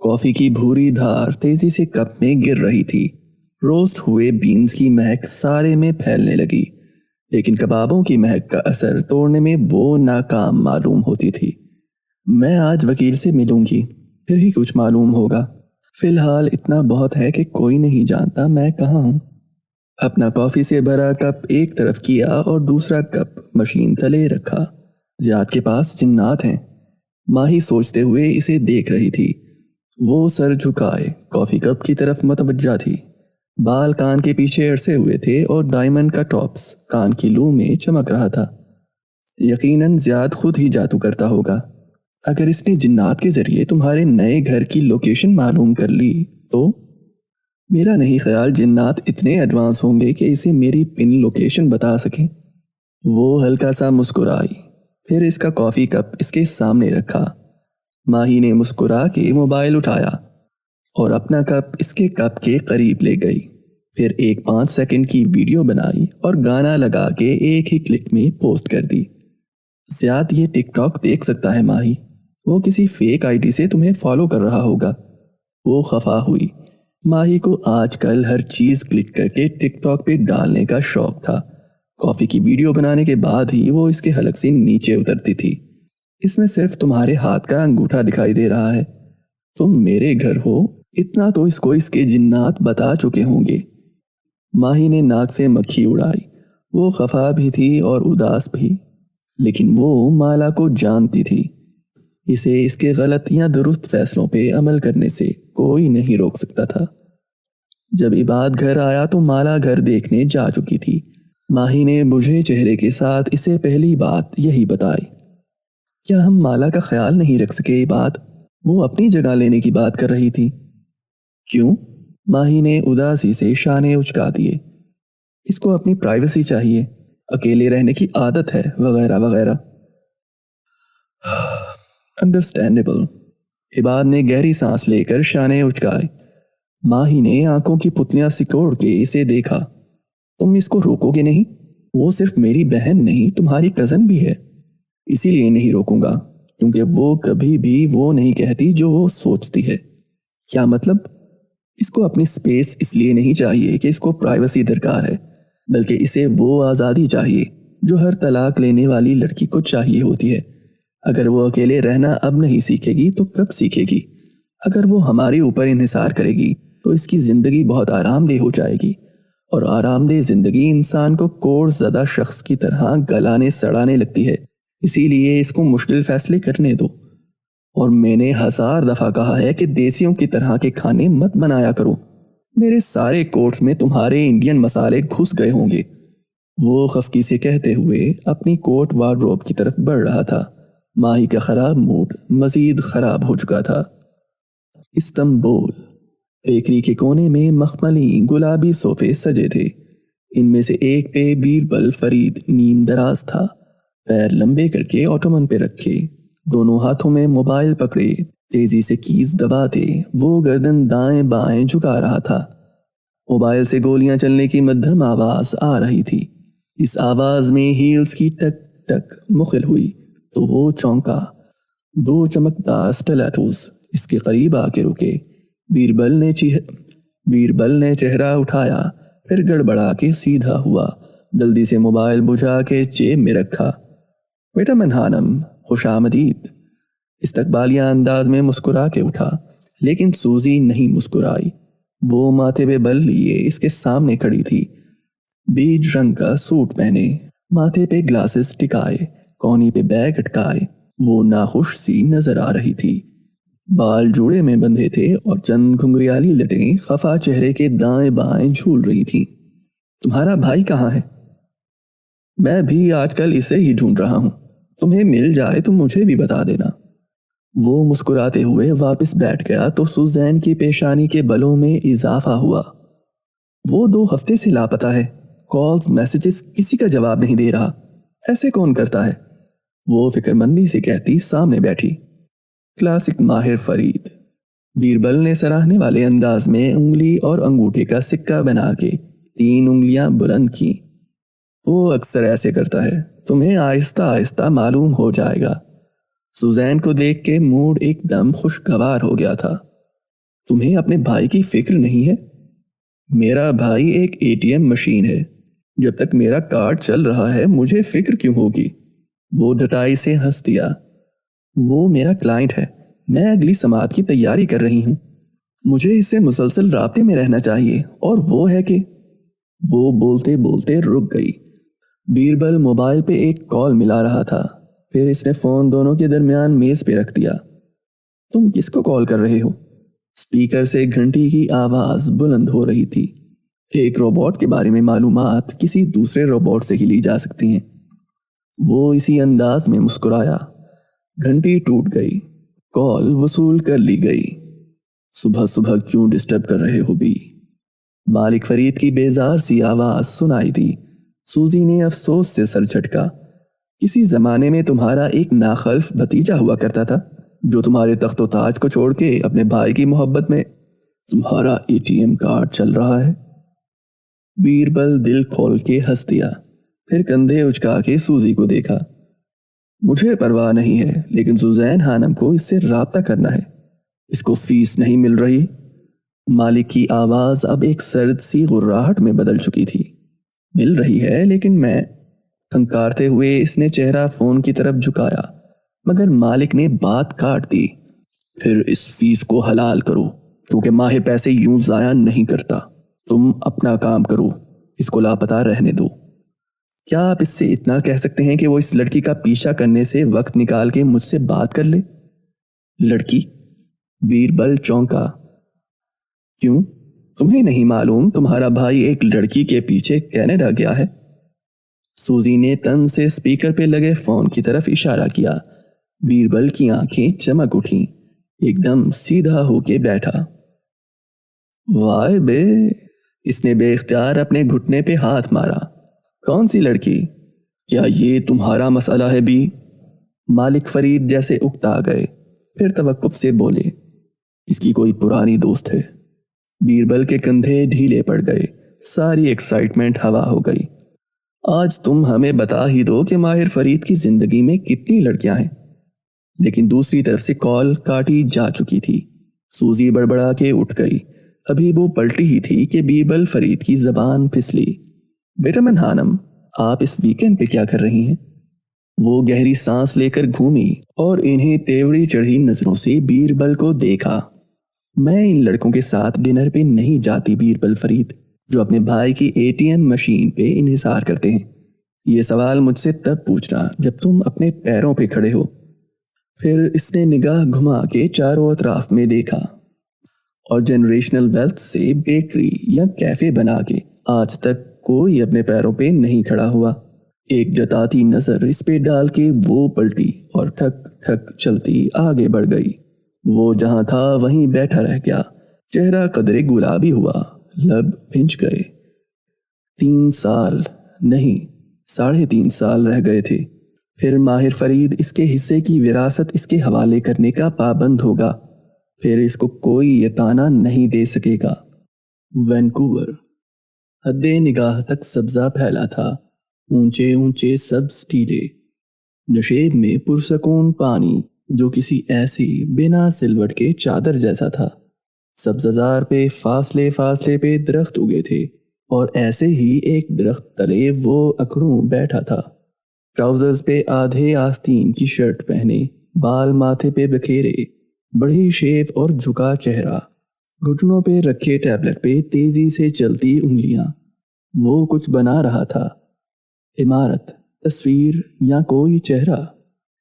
Speaker 1: کافی کی بھوری دھار تیزی سے کپ میں گر رہی تھی۔ روسٹ ہوئے بینز کی مہک سارے میں پھیلنے لگی، لیکن کبابوں کی مہک کا اثر توڑنے میں وہ ناکام معلوم ہوتی تھی۔ میں آج وکیل سے ملوں گی، پھر ہی کچھ معلوم ہوگا۔ فی الحال اتنا بہت ہے کہ کوئی نہیں جانتا میں کہاں ہوں۔ اپنا کافی سے بھرا کپ ایک طرف کیا اور دوسرا کپ مشین تلے رکھا۔ زیاد کے پاس جنات ہیں، ماہی سوچتے ہوئے اسے دیکھ رہی تھی۔ وہ سر جھکائے کافی کپ کی طرف متوجہ تھی۔ بال کان کے پیچھے اڑسے ہوئے تھے اور ڈائمنڈ کا ٹاپس کان کی لو میں چمک رہا تھا۔ یقیناً زیاد خود ہی جادو کرتا ہوگا۔ اگر اس نے جنات کے ذریعے تمہارے نئے گھر کی لوکیشن معلوم کر لی تو؟ میرا نہیں خیال جنات اتنے ایڈوانس ہوں گے کہ اسے میری پن لوکیشن بتا سکیں۔ وہ ہلکا سا مسکرائی، پھر اس کا کافی کپ اس کے سامنے رکھا۔ ماہی نے مسکرا کے موبائل اٹھایا اور اپنا کپ اس کے کپ کے قریب لے گئی، پھر ایک 5 سیکنڈ کی ویڈیو بنائی اور گانا لگا کے ایک ہی کلک میں پوسٹ کر دی۔ زیاد یہ ٹک ٹاک دیکھ سکتا ہے ماہی، وہ کسی فیک آئی ڈی سے تمہیں فالو کر رہا ہوگا۔ وہ خفا ہوئی۔ ماہی کو آج کل ہر چیز کلک کر کے ٹک ٹاک پہ ڈالنے کا شوق تھا۔ کافی کی ویڈیو بنانے کے بعد ہی وہ اس کے حلق سے نیچے اترتی تھی۔ اس میں صرف تمہارے ہاتھ کا انگوٹھا دکھائی دے رہا ہے۔ تم میرے گھر ہو، اتنا تو اس کو اس کے جنات بتا چکے ہوں گے۔ ماہی نے ناک سے مکھی اڑائی۔ وہ خفا بھی تھی اور اداس بھی، لیکن وہ مالا کو جانتی تھی۔ اسے اس کے غلط یا درست فیصلوں پہ عمل کرنے سے کوئی نہیں روک سکتا تھا۔ جب عباد گھر آیا تو مالا گھر دیکھنے جا چکی تھی۔ ماہی نے بجھے چہرے کے ساتھ اسے پہلی بات یہی بتائی۔ کیا ہم مالا کا خیال نہیں رکھ سکے عباد؟ وہ اپنی جگہ لینے کی بات کر رہی تھی۔ کیوں؟ ماہی نے اداسی سے شانے اچکا دیے۔ اس کو اپنی پرائیویسی چاہیے، اکیلے رہنے کی عادت ہے، وغیرہ وغیرہ۔ انڈرسٹینڈیبل۔ عباد نے گہری سانس لے کر شانے اچکائے۔ ماہی نے آنکھوں کی پتلیاں سکوڑ کے اسے دیکھا۔ تم اس کو روکو گے نہیں؟ وہ صرف میری بہن نہیں، تمہاری کزن بھی ہے۔ اسی لیے نہیں روکوں گا کیونکہ وہ کبھی بھی وہ نہیں کہتی جو وہ سوچتی ہے۔ کیا مطلب؟ اس کو اپنی سپیس اس لیے نہیں چاہیے کہ اس کو پرائیویسی درکار ہے، بلکہ اسے وہ آزادی چاہیے جو ہر طلاق لینے والی لڑکی کو چاہیے ہوتی ہے۔ اگر وہ اکیلے رہنا اب نہیں سیکھے گی تو کب سیکھے گی؟ اگر وہ ہمارے اوپر انحصار کرے گی تو اس کی زندگی بہت آرام دہ ہو جائے گی، اور آرام دہ زندگی انسان کو کوڑ زدہ شخص کی طرح گلانے سڑانے لگتی ہے۔ اسی لیے اس کو مشکل فیصلے کرنے دو۔ اور میں نے 1000 دفعہ کہا ہے کہ دیسیوں کی طرح کے کھانے مت بنایا کرو۔ میرے سارے کوٹس میں تمہارے انڈین مسالے گھس گئے ہوں گے۔ وہ خفگی سے کہتے ہوئے اپنی کوٹ وارڈروب کی طرف بڑھ رہا تھا۔ ماہی کا خراب موڈ مزید خراب ہو چکا تھا۔ استنبول۔ بیکری کے کونے میں مخملی گلابی صوفے سجے تھے۔ ان میں سے ایک پہ بیربل فرید نیم دراز تھا، پیر لمبے کر کے اوٹومن پہ رکھے، دونوں ہاتھوں میں موبائل پکڑے تیزی سے کیز دباتے وہ گردن دائیں بائیں جھکا رہا تھا۔ موبائل سے گولیاں چلنے کی مدھم آواز آ رہی تھی۔ اس آواز میں ہیلز کی ٹک ٹک مخل ہوئی تو وہ چونکا۔ دو چمکدار سٹلیٹوز اس کے قریب آ کے رکے۔ بیربل نے چہرہ اٹھایا، پھر گڑبڑا کے سیدھا ہوا، جلدی سے موبائل بجھا کے جیب میں رکھا۔ بیٹا منہانم، خوش آمدید۔ استقبالیہ انداز میں مسکرا کے اٹھا، لیکن سوزی نہیں مسکرائی۔ وہ ماتھے پہ بل لیے اس کے سامنے کھڑی تھی، بیج رنگ کا سوٹ پہنے، ماتھے پہ گلاسز ٹکائے، کونی پہ بیگ اٹکائے۔ وہ ناخوش سی نظر آ رہی تھی۔ بال جوڑے میں بندھے تھے اور چند گھنگریالی لٹیں خفا چہرے کے دائیں بائیں جھول رہی تھیں۔ تمہارا بھائی کہاں ہے؟ میں بھی آج کل اسے ہی ڈھونڈ رہا ہوں، تمہیں مل جائے تو مجھے بھی بتا دینا۔ وہ مسکراتے ہوئے واپس بیٹھ گیا تو سوزین کی پیشانی کے بلوں میں اضافہ ہوا۔ وہ 2 ہفتے سے لاپتہ ہے، کالز میسیجز کسی کا جواب نہیں دے رہا۔ ایسے کون کرتا ہے؟ وہ فکر مندی سے کہتی سامنے بیٹھی۔ کلاسک ماہر فرید۔ بیربل نے سراہنے والے انداز میں انگلی اور انگوٹھے کا سکہ بنا کے 3 انگلیاں بلند کی۔ وہ اکثر ایسے کرتا ہے، تمہیں آہستہ آہستہ معلوم ہو جائے گا۔ سوزین کو دیکھ کے موڈ ایک دم خوشگوار ہو گیا تھا۔ تمہیں اپنے بھائی کی فکر نہیں ہے؟ میرا بھائی ایک ATM مشین ہے، جب تک میرا کارڈ چل رہا ہے مجھے فکر کیوں ہوگی؟ وہ ڈٹائی سے ہنس دیا۔ وہ میرا کلائنٹ ہے، میں اگلی سماعت کی تیاری کر رہی ہوں، مجھے اس سے مسلسل رابطے میں رہنا چاہیے، اور وہ ہے کہ… وہ بولتے بولتے رک گئی۔ بیربل موبائل پہ ایک کال ملا رہا تھا، پھر اس نے فون دونوں کے درمیان میز پہ رکھ دیا۔ تم کس کو کال کر رہے ہو؟ اسپیکر سے گھنٹی کی آواز بلند ہو رہی تھی۔ ایک روبوٹ کے بارے میں معلومات کسی دوسرے روبوٹ سے ہی لی جا سکتی ہیں۔ وہ اسی انداز میں مسکرایا۔ گھنٹی ٹوٹ گئی، کال وصول کر لی گئی۔ صبح صبح کیوں ڈسٹرب کر رہے ہو بھی؟ مالک فرید کی بیزار سی آواز سنائی دی۔ سوزی نے افسوس سے سر جھٹکا۔ کسی زمانے میں تمہارا ایک ناخلف بھتیجا ہوا کرتا تھا، جو تمہارے تخت و تاج کو چھوڑ کے اپنے بھائی کی محبت میں… تمہارا ATM کارڈ چل رہا ہے؟ بیربل دل کھول کے ہنس دیا، پھر کندھے اچکا کے سوزی کو دیکھا۔ مجھے پرواہ نہیں ہے، لیکن سوزین خانم کو اس سے رابطہ کرنا ہے۔ اس کو فیس نہیں مل رہی؟ مالک کی آواز اب ایک سرد سی غراہٹ میں بدل چکی تھی۔ مل رہی ہے، لیکن میں… کھنکارتے ہوئے اس نے چہرہ فون کی طرف جھکایا، مگر مالک نے بات کاٹ دی۔ پھر اس فیس کو حلال کرو، کیونکہ ماہر پیسے یوں ضائع نہیں کرتا۔ تم اپنا کام کرو، اس کو لاپتہ رہنے دو۔ کیا آپ اس سے اتنا کہہ سکتے ہیں کہ وہ اس لڑکی کا پیچھا کرنے سے وقت نکال کے مجھ سے بات کر لے؟ لڑکی؟ بیربل چونکا۔ کیوں؟ تمہیں نہیں معلوم تمہارا بھائی ایک لڑکی کے پیچھے کینیڈا گیا ہے؟ سوزی نے تن سے اسپیکر پہ لگے فون کی طرف اشارہ کیا۔ بیربل کی آنکھیں چمک اٹھیں، ایک دم سیدھا ہو کے بیٹھا۔ وائے بے! اس نے بے اختیار اپنے گھٹنے پہ ہاتھ مارا۔ کون سی لڑکی؟ کیا یہ تمہارا مسئلہ ہے بھی؟ مالک فرید جیسے اکتا گئے، پھر توقف سے بولے، اس کی کوئی پرانی دوست ہے۔ بیربل کے کندھے ڈھیلے پڑ گئے، ساری ایکسائٹمنٹ ہوا ہو گئی۔ آج تم ہمیں بتا ہی دو کہ ماہر فرید کی زندگی میں کتنی لڑکیاں ہیں۔ لیکن دوسری طرف سے کال کاٹی جا چکی تھی۔ سوزی بڑبڑا کے اٹھ گئی۔ ابھی وہ پلٹی ہی تھی کہ بیربل فرید کی زبان پھسلی۔ بیٹا منہانم، آپ اس ویکینڈ پہ کیا کر رہی ہیں؟ وہ گہری سانس لے کر گھومی اور انہیں تیوڑی چڑھی نظروں سے بیربل کو دیکھا۔ میں ان لڑکوں کے ساتھ ڈنر پہ نہیں جاتی بیربل فرید، جو اپنے بھائی کی ATM مشین پہ انحصار کرتے ہیں۔ یہ سوال مجھ سے تب پوچھنا جب تم اپنے پیروں پہ کھڑے ہو۔ پھر اس نے نگاہ گھما کے چاروں اطراف میں دیکھا، اور جنریشنل ویلتھ سے بیکری یا کیفے بنا کے آج تک کوئی اپنے پیروں پہ نہیں کھڑا ہوا۔ ایک جتاتی نظر اس پہ ڈال کے وہ پلٹی اور ٹھک ٹھک چلتی آگے بڑھ گئی۔ وہ جہاں تھا وہیں بیٹھا رہ گیا، چہرہ قدرے گلابی ہوا، لب بھنج گئے۔ 3 سال نہیں 3.5 سال رہ گئے تھے، پھر ماہر فرید اس کے حصے کی وراثت اس کے حوالے کرنے کا پابند ہوگا، پھر اس کو کوئی یہ طعنہ نہیں دے سکے گا۔ وینکوور حد نگاہ تک سبزہ پھیلا تھا، اونچے اونچے سبز ٹیلے، نشیب میں پرسکون پانی جو کسی ایسی بنا سلوٹ کے چادر جیسا تھا۔ سبززار پہ فاصلے فاصلے پہ درخت اگے تھے، اور ایسے ہی ایک درخت تلے وہ اکڑوں بیٹھا تھا، ٹراؤزرز پہ آدھے آستین کی شرٹ پہنے، بال ماتھے پہ بکھیرے، بڑی شیو اور جھکا چہرہ، گھٹنوں پہ رکھے ٹیبلٹ پہ تیزی سے چلتی انگلیاں۔ وہ کچھ بنا رہا تھا، عمارت، تصویر یا کوئی چہرہ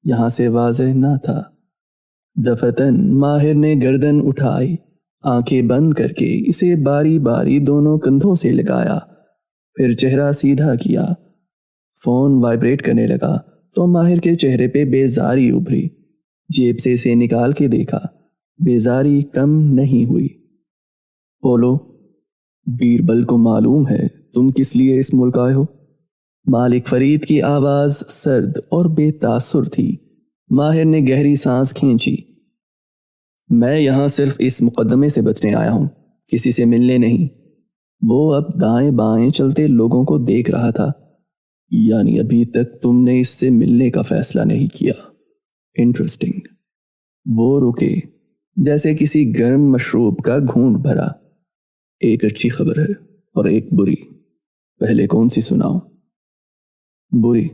Speaker 1: یہاں سے واضح نہ تھا۔ دفتن ماہر نے گردن اٹھائی، آنکھیں بند کر کے اسے باری باری دونوں کندھوں سے لگایا، پھر چہرہ سیدھا کیا۔ فون وائبریٹ کرنے لگا تو ماہر کے چہرے پہ بیزاری ابھری، جیب سے اسے نکال کے دیکھا، بیزاری کم نہیں ہوئی۔ بولو، بیربل کو معلوم ہے تم کس لیے اس ملک آئے ہو؟ مالک فرید کی آواز سرد اور بے تاثر تھی۔ ماہر نے گہری سانس کھینچی۔ میں یہاں صرف اس مقدمے سے بچنے آیا ہوں، کسی سے ملنے نہیں۔ وہ اب دائیں بائیں چلتے لوگوں کو دیکھ رہا تھا۔ یعنی ابھی تک تم نے اس سے ملنے کا فیصلہ نہیں کیا؟ انٹرسٹنگ۔ وہ رکے، جیسے کسی گرم مشروب کا گھونٹ بھرا۔ ایک اچھی خبر ہے اور ایک بری، پہلے کون سی سناؤں؟ بری۔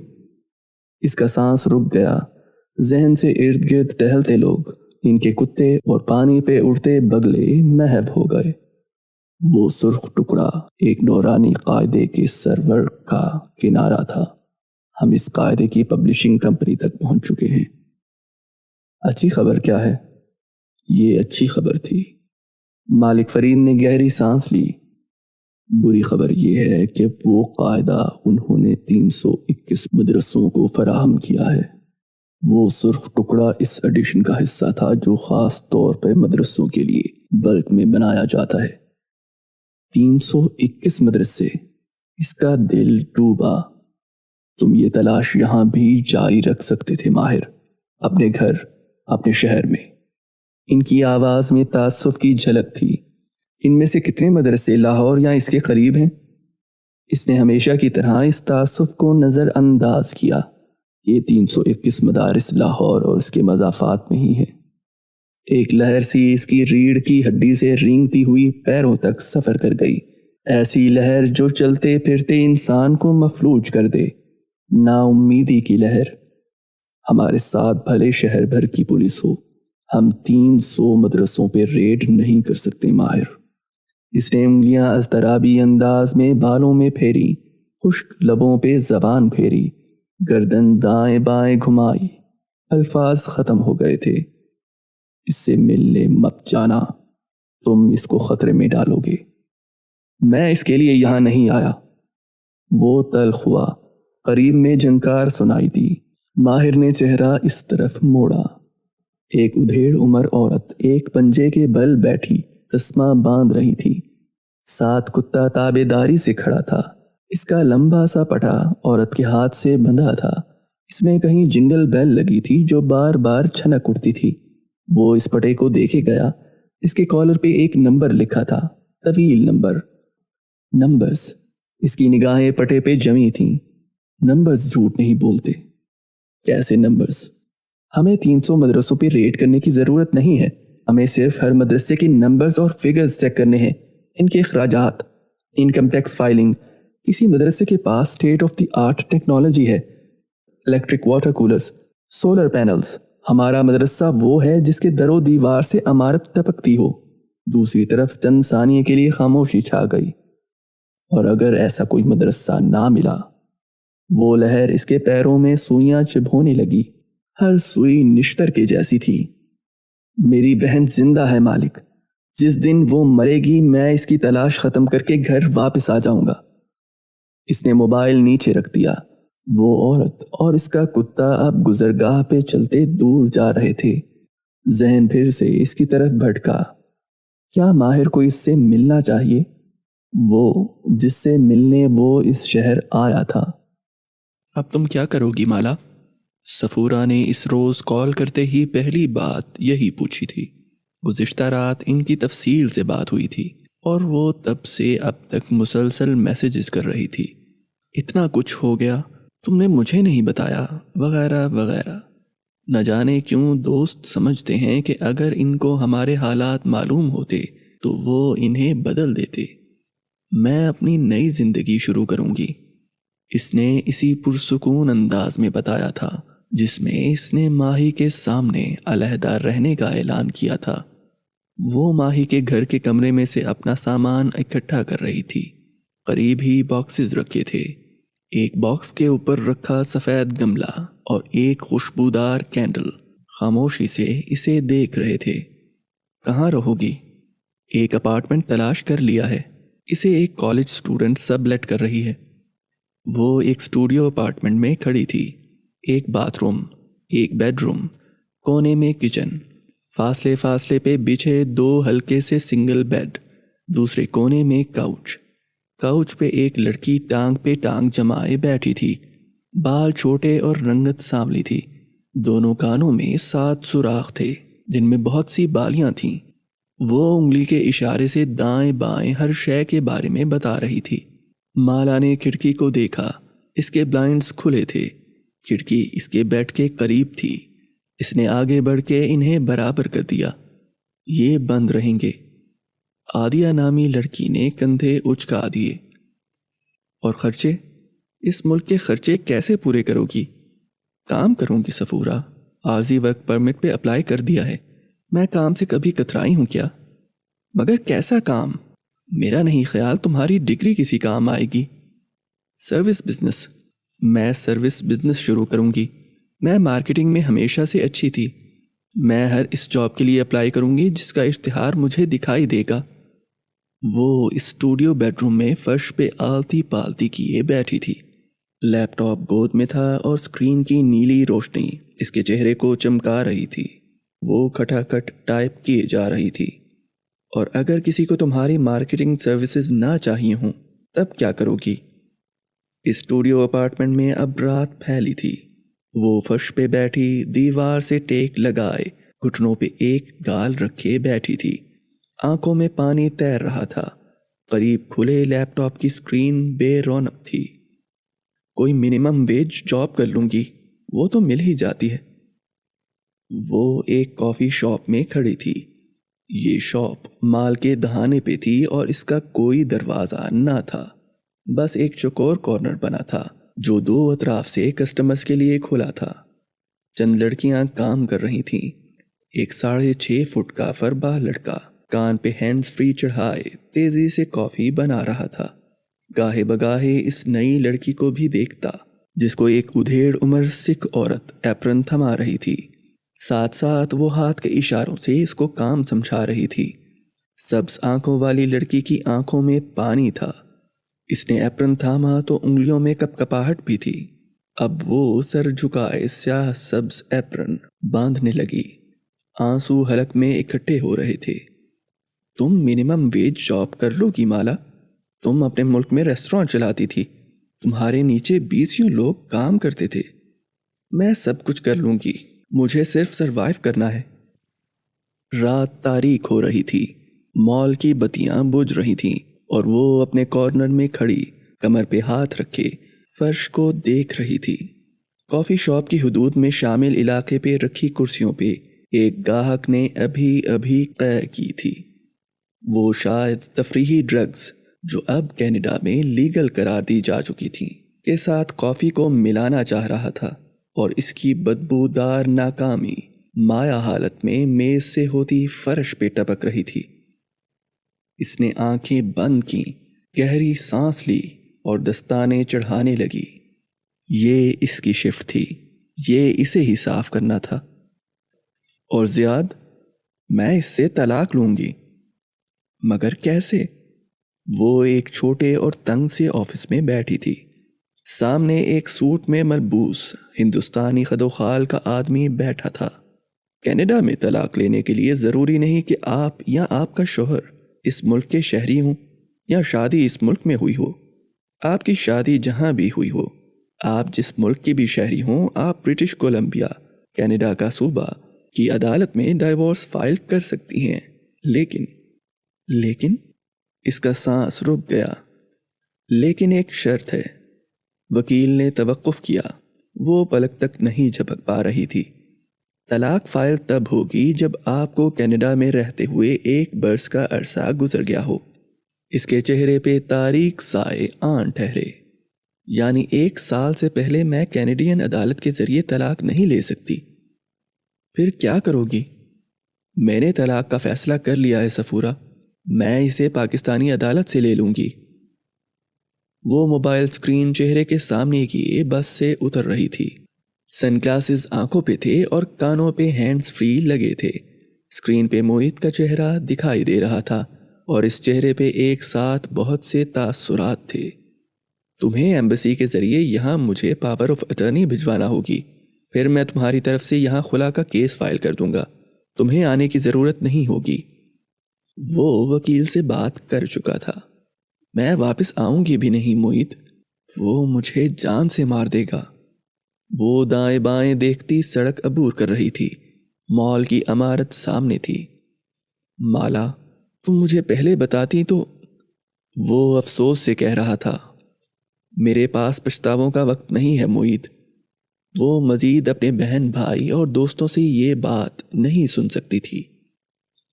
Speaker 1: اس کا سانس رک گیا، ذہن سے ارد گرد ٹہلتے لوگ، ان کے کتے اور پانی پہ اڑتے بگلے محو ہو گئے۔ وہ سرخ ٹکڑا ایک نورانی قاعدے کے سرور کا کنارہ تھا۔ ہم اس قاعدے کی پبلشنگ کمپنی تک پہنچ چکے ہیں۔ اچھی خبر کیا ہے؟ یہ اچھی خبر تھی۔ مالک فرید نے گہری سانس لی۔ بری خبر یہ ہے کہ وہ قاعدہ انہوں نے 321 مدرسوں کو فراہم کیا ہے۔ وہ سرخ ٹکڑا اس ایڈیشن کا حصہ تھا جو خاص طور پہ مدرسوں کے لیے بلک میں بنایا جاتا ہے۔ 321 مدرسے، اس کا دل ڈوبا۔ تم یہ تلاش یہاں بھی جاری رکھ سکتے تھے ماہر، اپنے گھر، اپنے شہر میں۔ ان کی آواز میں تعصب کی جھلک تھی۔ ان میں سے کتنے مدرسے لاہور یا اس کے قریب ہیں؟ اس نے ہمیشہ کی طرح اس تعصب کو نظر انداز کیا۔ یہ 321 مدارس لاہور اور اس کے مضافات میں ہی ہیں۔ ایک لہر سی اس کی ریڑھ کی ہڈی سے رینگتی ہوئی پیروں تک سفر کر گئی، ایسی لہر جو چلتے پھرتے انسان کو مفلوج کر دے، نا امیدی کی لہر۔ ہمارے ساتھ بھلے شہر بھر کی پولیس ہو، ہم 300 مدرسوں پہ ریڈ نہیں کر سکتے ماہر۔ اس نے انگلیاں اضطرابی انداز میں بالوں میں پھیری، خشک لبوں پہ زبان پھیری، گردن دائیں بائیں گھمائی۔ الفاظ ختم ہو گئے تھے۔ اس سے ملنے مت جانا، تم اس کو خطرے میں ڈالو گے۔ میں اس کے لیے یہاں نہیں آیا۔ وہ تلخ ہوا، قریب میں جھنکار سنائی دی۔ ماہر نے چہرہ اس طرف موڑا۔ ایک ادھیڑ عمر عورت ایک پنجے کے بل بیٹھی تسمہ باندھ رہی تھی۔ ساتھ کتا تابع داری سے کھڑا تھا۔ اس کا لمبا سا پٹا عورت کے ہاتھ سے بندھا تھا۔ اس میں کہیں جنگل بیل لگی تھی جو بار بار چھنک اٹھتی تھی۔ وہ اس پٹے کو دیکھے گیا۔ اس کے کالر پہ ایک نمبر لکھا تھا، طویل نمبر۔ نمبرز۔ اس کی نگاہیں پٹے پہ جمی تھیں۔ نمبرز جھوٹ نہیں بولتے۔ کیسے نمبرز؟ ہمیں 300 مدرسوں پہ ریڈ کرنے کی ضرورت نہیں ہے۔ ہمیں صرف ہر مدرسے کے نمبرز اور فگرز چیک کرنے ہیں، ان کے اخراجات، انکم ٹیکس فائلنگ۔ کسی مدرسے کے پاس state of the art technology ہے، electric water coolers, solar panels. ہمارا مدرسہ وہ ہے جس کے در و دیوار سے عمارت ٹپکتی ہو۔ دوسری طرف چند ثانیے کے لیے خاموشی چھا گئی۔ اور اگر ایسا کوئی مدرسہ نہ ملا؟ وہ لہر اس کے پیروں میں سوئیاں چبھونے لگی، ہر سوئی نشتر کے جیسی تھی۔ میری بہن زندہ ہے مالک، جس دن وہ مرے گی میں اس کی تلاش ختم کر کے گھر واپس آ جاؤں گا۔ اس نے موبائل نیچے رکھ دیا۔ وہ عورت اور اس کا کتا اب گزرگاہ پہ چلتے دور جا رہے تھے۔ ذہن پھر سے اس کی طرف بھٹکا۔ کیا ماہر کو اس سے ملنا چاہیے؟ وہ جس سے ملنے وہ اس شہر آیا تھا۔ اب تم کیا کرو گی مالا؟ صفورہ نے اس روز کال کرتے ہی پہلی بات یہی پوچھی تھی۔ گزشتہ رات ان کی تفصیل سے بات ہوئی تھی اور وہ تب سے اب تک مسلسل میسیجز کر رہی تھی۔ اتنا کچھ ہو گیا، تم نے مجھے نہیں بتایا، وغیرہ وغیرہ۔ نہ جانے کیوں دوست سمجھتے ہیں کہ اگر ان کو ہمارے حالات معلوم ہوتے تو وہ انہیں بدل دیتے۔ میں اپنی نئی زندگی شروع کروں گی، اس نے اسی پرسکون انداز میں بتایا تھا جس میں اس نے ماہی کے سامنے علیحدہ رہنے کا اعلان کیا تھا۔ وہ ماہی کے گھر کے کمرے میں سے اپنا سامان اکٹھا کر رہی تھی۔ قریب ہی باکسز رکھے تھے، ایک باکس کے اوپر رکھا سفید گملہ اور ایک خوشبودار کینڈل۔ خاموشی سے اسے دیکھ رہے تھے۔ کہاں رہو گی؟ ایک اپارٹمنٹ تلاش کر لیا ہے، اسے ایک کالج سٹوڈنٹ سب لیٹ کر رہی ہے۔ وہ ایک اسٹوڈیو اپارٹمنٹ میں کھڑی تھی، ایک باتھ روم، ایک بیڈ روم، کونے میں کچن، فاصلے فاصلے پہ بچھے 2 ہلکے سے سنگل بیڈ، دوسرے کونے میں کاؤچ پہ ایک لڑکی ٹانگ پہ ٹانگ جمائے بیٹھی تھی۔ بال چھوٹے اور رنگت سانولی تھی، دونوں کانوں میں 7 سوراخ تھے جن میں بہت سی بالیاں تھیں۔ وہ انگلی کے اشارے سے دائیں بائیں ہر شے کے بارے میں بتا رہی تھی۔ مالا نے کھڑکی کو دیکھا، اس کے بلائنڈز کھلے تھے، کھڑکی اس کے بیڈ کے قریب تھی۔ اس نے آگے بڑھ کے انہیں برابر کر دیا۔ یہ بند رہیں گے۔ عادیہ نامی لڑکی نے کندھے اچکا دیے۔ اور خرچے؟ اس ملک کے خرچے کیسے پورے کرو گی؟ کام کروں گی صفورہ، عارضی ورک پرمٹ پہ اپلائی کر دیا ہے۔ میں کام سے کبھی کترائی ہوں کیا؟ مگر کیسا کام؟ میرا نہیں خیال تمہاری ڈگری کسی کام آئے گی۔ Service business? میں سروس بزنس شروع کروں گی۔ میں مارکیٹنگ میں ہمیشہ سے اچھی تھی۔ میں ہر اس جاب کے لیے اپلائی کروں گی جس کا اشتہار مجھے دکھائی دے گا۔ وہ اسٹوڈیو بیڈ روم میں فرش پہ آلتی پالتی کیے بیٹھی تھی۔ لیپ ٹاپ گود میں تھا اور اسکرین کی نیلی روشنی اس کے چہرے کو چمکا رہی تھی۔ وہ کھٹاکھٹ ٹائپ کیے جا رہی تھی۔ اور اگر کسی کو تمہاری مارکیٹنگ سروسز نہ چاہیے ہوں تب کیا کرو گی؟ اسٹوڈیو اپارٹمنٹ میں اب رات پھیلی تھی۔ وہ فرش پہ بیٹھی، دیوار سے ٹیک لگائے، گھٹنوں پہ ایک گال رکھے بیٹھی تھی۔ آنکھوں میں پانی تیر رہا تھا۔ قریب کھلے لیپ ٹاپ کی سکرین بے رونق تھی۔ کوئی منیمم ویج جاب کر لوں گی، وہ تو مل ہی جاتی ہے۔ وہ ایک کافی شاپ میں کھڑی تھی۔ یہ شاپ مال کے دہانے پہ تھی اور اس کا کوئی دروازہ نہ تھا، بس ایک چوکور کارنر بنا تھا جو 2 اطراف سے کسٹمرز کے لیے کھلا تھا۔ چند لڑکیاں کام کر رہی تھیں۔ ایک 6.5 فٹ کا فربا لڑکا کان پہ ہینڈز فری چڑھائے تیزی سے کافی بنا رہا تھا۔ گاہے بگاہے اس نئی لڑکی کو بھی دیکھتا جس کو ایک ادھیڑ عمر سکھ عورت ایپرن تھما رہی تھی۔ ساتھ ساتھ وہ ہاتھ کے اشاروں سے اس کو کام سمجھا رہی تھی۔ سبز آنکھوں والی لڑکی کی آنکھوں میں پانی تھا۔ اس نے ایپرن تھاما تو انگلیوں میں کپ کپاہٹ بھی تھی۔ اب وہ سر جھکائے سیاہ سبز ایپرن باندھنے لگی۔ آنسو حلق میں اکٹھے ہو رہے تھے۔ تم منیمم ویج جاب کر لو گی مالا؟ تم اپنے ملک میں ریسٹورانٹ چلاتی تھی، تمہارے نیچے 20 لوگ کام کرتے تھے۔ میں سب کچھ کر لوں گی، مجھے صرف سروائیو کرنا ہے۔ رات تاریک ہو رہی تھی، مال کی بتیاں بجھ رہی تھیں اور وہ اپنے کارنر میں کھڑی کمر پہ ہاتھ رکھے فرش کو دیکھ رہی تھی۔ کافی شاپ کی حدود میں شامل علاقے پہ رکھی کرسیوں پہ ایک گاہک نے ابھی قے کی تھی۔ وہ شاید تفریحی ڈرگز جو اب کینیڈا میں لیگل قرار دی جا چکی تھیں کے ساتھ کافی کو ملانا چاہ رہا تھا، اور اس کی بدبودار ناکامی مایا حالت میں میز سے ہوتی فرش پہ ٹپک رہی تھی۔ اس نے آنکھیں بند کیں، گہری سانس لی اور دستانے چڑھانے لگی۔ یہ اس کی شفٹ تھی، یہ اسے ہی صاف کرنا تھا۔ اور زیاد، میں اس سے طلاق لوں گی۔ مگر کیسے؟ وہ ایک چھوٹے اور تنگ سے آفس میں بیٹھی تھی۔ سامنے ایک سوٹ میں ملبوس ہندوستانی خد و خال کا آدمی بیٹھا تھا۔ کینیڈا میں طلاق لینے کے لیے ضروری نہیں کہ آپ یا آپ کا شوہر اس ملک کے شہری ہوں۔ یا شادی اس ملک میں ہوئی ہو، آپ کی شادی جہاں بھی ہوئی ہو، آپ جس ملک کی بھی شہری ہوں، آپ برٹش کولمبیا، کینیڈا کا صوبہ کی عدالت میں ڈائیورس فائل کر سکتی ہیں۔ لیکن اس کا سانس رک گیا۔ لیکن ایک شرط ہے۔ وکیل نے توقف کیا۔ وہ پلک تک نہیں جھپک پا رہی تھی۔ طلاق فائل تب ہوگی جب آپ کو کینیڈا میں رہتے ہوئے 1 برس کا عرصہ گزر گیا ہو۔ اس کے چہرے پہ تاریک سائے آن ٹھہرے۔ یعنی 1 سال سے پہلے میں کینیڈین عدالت کے ذریعے طلاق نہیں لے سکتی۔ پھر کیا کرو گی؟ میں نے طلاق کا فیصلہ کر لیا ہے صفورہ، میں اسے پاکستانی عدالت سے لے لوں گی۔ وہ موبائل سکرین چہرے کے سامنے کیے بس سے اتر رہی تھی۔ سن گلاسز آنکھوں پہ تھے اور کانوں پہ ہینڈز فری لگے تھے۔ سکرین پہ موہت کا چہرہ دکھائی دے رہا تھا اور اس چہرے پہ ایک ساتھ بہت سے تاثرات تھے۔ تمہیں ایمبیسی کے ذریعے یہاں مجھے پاور آف اٹرنی بھجوانا ہوگی، پھر میں تمہاری طرف سے یہاں خلا کا کیس فائل کر دوں گا۔ تمہیں آنے کی ضرورت نہیں ہوگی۔ وہ وکیل سے بات کر چکا تھا۔ میں واپس آؤں گی بھی نہیں موہت، وہ مجھے جان سے مار دے گا۔ وہ دائیں بائیں دیکھتی سڑک عبور کر رہی تھی۔ مال کی عمارت سامنے تھی۔ مالا، تم مجھے پہلے بتاتی تو۔ وہ افسوس سے کہہ رہا تھا۔ میرے پاس پچھتاووں کا وقت نہیں ہے موہت۔ وہ مزید اپنے بہن بھائی اور دوستوں سے یہ بات نہیں سن سکتی تھی۔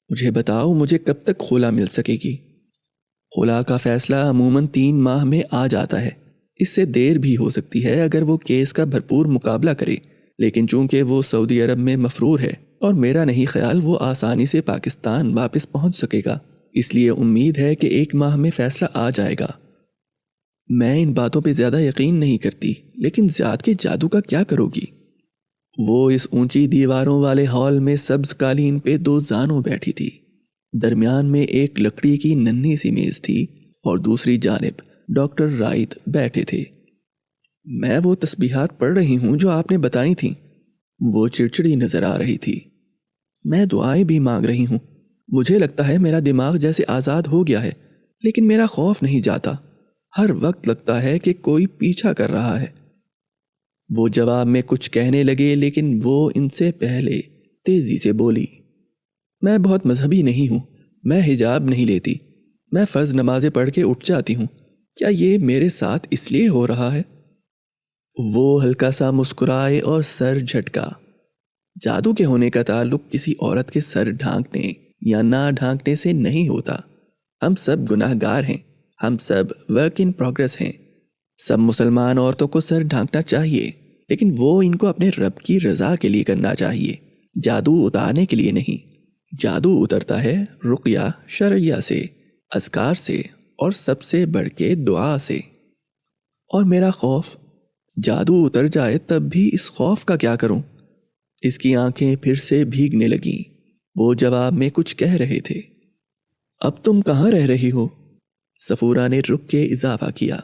Speaker 1: مجھے بتاؤ، مجھے کب تک خلا مل سکے گی؟ خلا کا فیصلہ عموماً 3 ماہ میں آ جاتا ہے۔ اس سے دیر بھی ہو سکتی ہے اگر وہ کیس کا بھرپور مقابلہ کرے، لیکن چونکہ وہ سعودی عرب میں مفرور ہے اور میرا نہیں خیال وہ آسانی سے پاکستان واپس پہنچ سکے گا، اس لیے امید ہے کہ 1 ماہ میں فیصلہ آ جائے گا۔ میں ان باتوں پہ زیادہ یقین نہیں کرتی، لیکن ذات کے جادو کا کیا کرو گی؟ وہ اس اونچی دیواروں والے ہال میں سبز قالین پہ 2 زانوں بیٹھی تھی۔ درمیان میں ایک لکڑی کی ننھی سی میز تھی اور دوسری جانب ڈاکٹر رائٹ بیٹھے تھے۔ میں وہ تسبیحات پڑھ رہی ہوں جو آپ نے بتائی تھیں۔ وہ چڑچڑی نظر آ رہی تھی۔ میں دعائیں بھی مانگ رہی ہوں۔ مجھے لگتا ہے میرا دماغ جیسے آزاد ہو گیا ہے، لیکن میرا خوف نہیں جاتا۔ ہر وقت لگتا ہے کہ کوئی پیچھا کر رہا ہے۔ وہ جواب میں کچھ کہنے لگے، لیکن وہ ان سے پہلے تیزی سے بولی۔ میں بہت مذہبی نہیں ہوں، میں حجاب نہیں لیتی، میں فرض نمازیں پڑھ کے اٹھ جاتی ہوں۔ کیا یہ میرے ساتھ اس لیے ہو رہا ہے؟ وہ ہلکا سا مسکرائے اور سر جھٹکا۔ جادو کے ہونے کا تعلق کسی عورت کے سر ڈھانکنے یا نہ ڈھانکنے سے نہیں ہوتا۔ ہم سب گناہ گار ہیں، ہم سب ورک ان پروگرس ہیں۔ سب مسلمان عورتوں کو سر ڈھانکنا چاہیے، لیکن وہ ان کو اپنے رب کی رضا کے لیے کرنا چاہیے، جادو اتارنے کے لیے نہیں۔ جادو اترتا ہے رقیہ شرعیہ سے، اذکار سے اور سب سے بڑھ کے دعا سے۔ اور میرا خوف، جادو اتر جائے تب بھی اس خوف کا کیا کروں؟ اس کی آنکھیں پھر سے بھیگنے لگیں۔ وہ جواب میں کچھ کہہ رہے تھے۔ اب تم کہاں رہ رہی ہو؟ صفورہ نے رک کے اضافہ کیا۔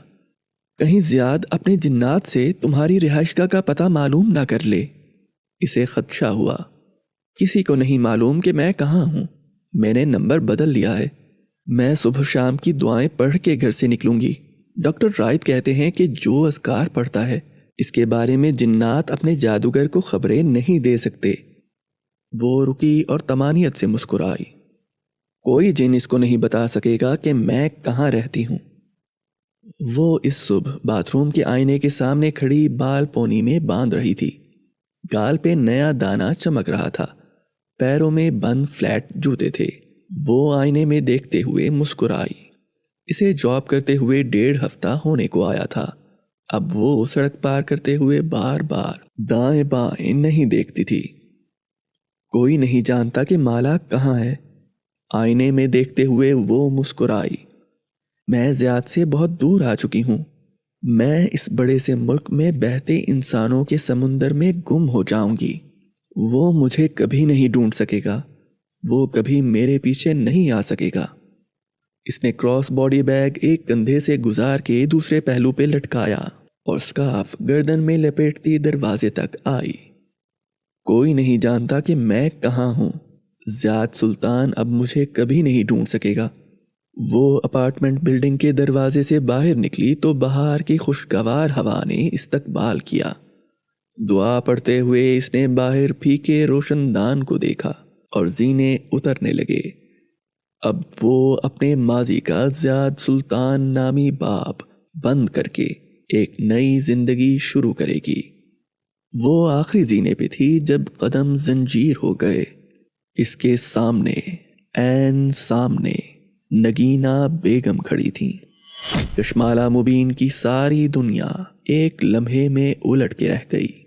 Speaker 1: کہیں زیاد اپنے جنات سے تمہاری رہائش گاہ کا پتہ معلوم نہ کر لے۔ اسے خدشہ ہوا۔ کسی کو نہیں معلوم کہ میں کہاں ہوں۔ میں نے نمبر بدل لیا ہے۔ میں صبح شام کی دعائیں پڑھ کے گھر سے نکلوں گی۔ ڈاکٹر رائٹ کہتے ہیں کہ جو اذکار پڑھتا ہے اس کے بارے میں جنات اپنے جادوگر کو خبریں نہیں دے سکتے۔ وہ رکی اور طمانیت سے مسکرائی۔ کوئی جن اس کو نہیں بتا سکے گا کہ میں کہاں رہتی ہوں۔ وہ اس صبح باتھ روم کے آئینے کے سامنے کھڑی بال پونی میں باندھ رہی تھی۔ گال پہ نیا دانہ چمک رہا تھا۔ پیروں میں بند فلیٹ جوتے تھے۔ وہ آئینے میں دیکھتے ہوئے مسکرائی۔ اسے جاب کرتے ہوئے 1.5 ہفتہ ہونے کو آیا تھا۔ اب وہ سڑک پار کرتے ہوئے بار بار دائیں بائیں نہیں دیکھتی تھی۔ کوئی نہیں جانتا کہ مالا کہاں ہے۔ آئینے میں دیکھتے ہوئے وہ مسکرائی۔ میں زیاد سے بہت دور آ چکی ہوں۔ میں اس بڑے سے ملک میں بہتے انسانوں کے سمندر میں گم ہو جاؤں گی۔ وہ مجھے کبھی نہیں ڈھونڈ سکے گا۔ وہ کبھی میرے پیچھے نہیں آ سکے گا۔ اس نے کراس باڈی بیگ ایک کندھے سے گزار کے دوسرے پہلو پہ لٹکایا اور سکارف گردن میں لپیٹتی دروازے تک آئی۔ کوئی نہیں جانتا کہ میں کہاں ہوں۔ زیاد سلطان اب مجھے کبھی نہیں ڈھونڈ سکے گا۔ وہ اپارٹمنٹ بلڈنگ کے دروازے سے باہر نکلی تو بہار کی خوشگوار ہوا نے استقبال کیا۔ دعا پڑھتے ہوئے اس نے باہر پھیکے روشن دان کو دیکھا اور زینے اترنے لگے۔ اب وہ اپنے ماضی کا زیاد سلطان نامی باب بند کر کے ایک نئی زندگی شروع کرے گی۔ وہ آخری زینے پہ تھی جب قدم زنجیر ہو گئے۔ اس کے سامنے، عین سامنے، نگینہ بیگم کھڑی تھیں۔ کشمالہ مبین کی ساری دنیا ایک لمحے میں الٹ کے رہ گئی۔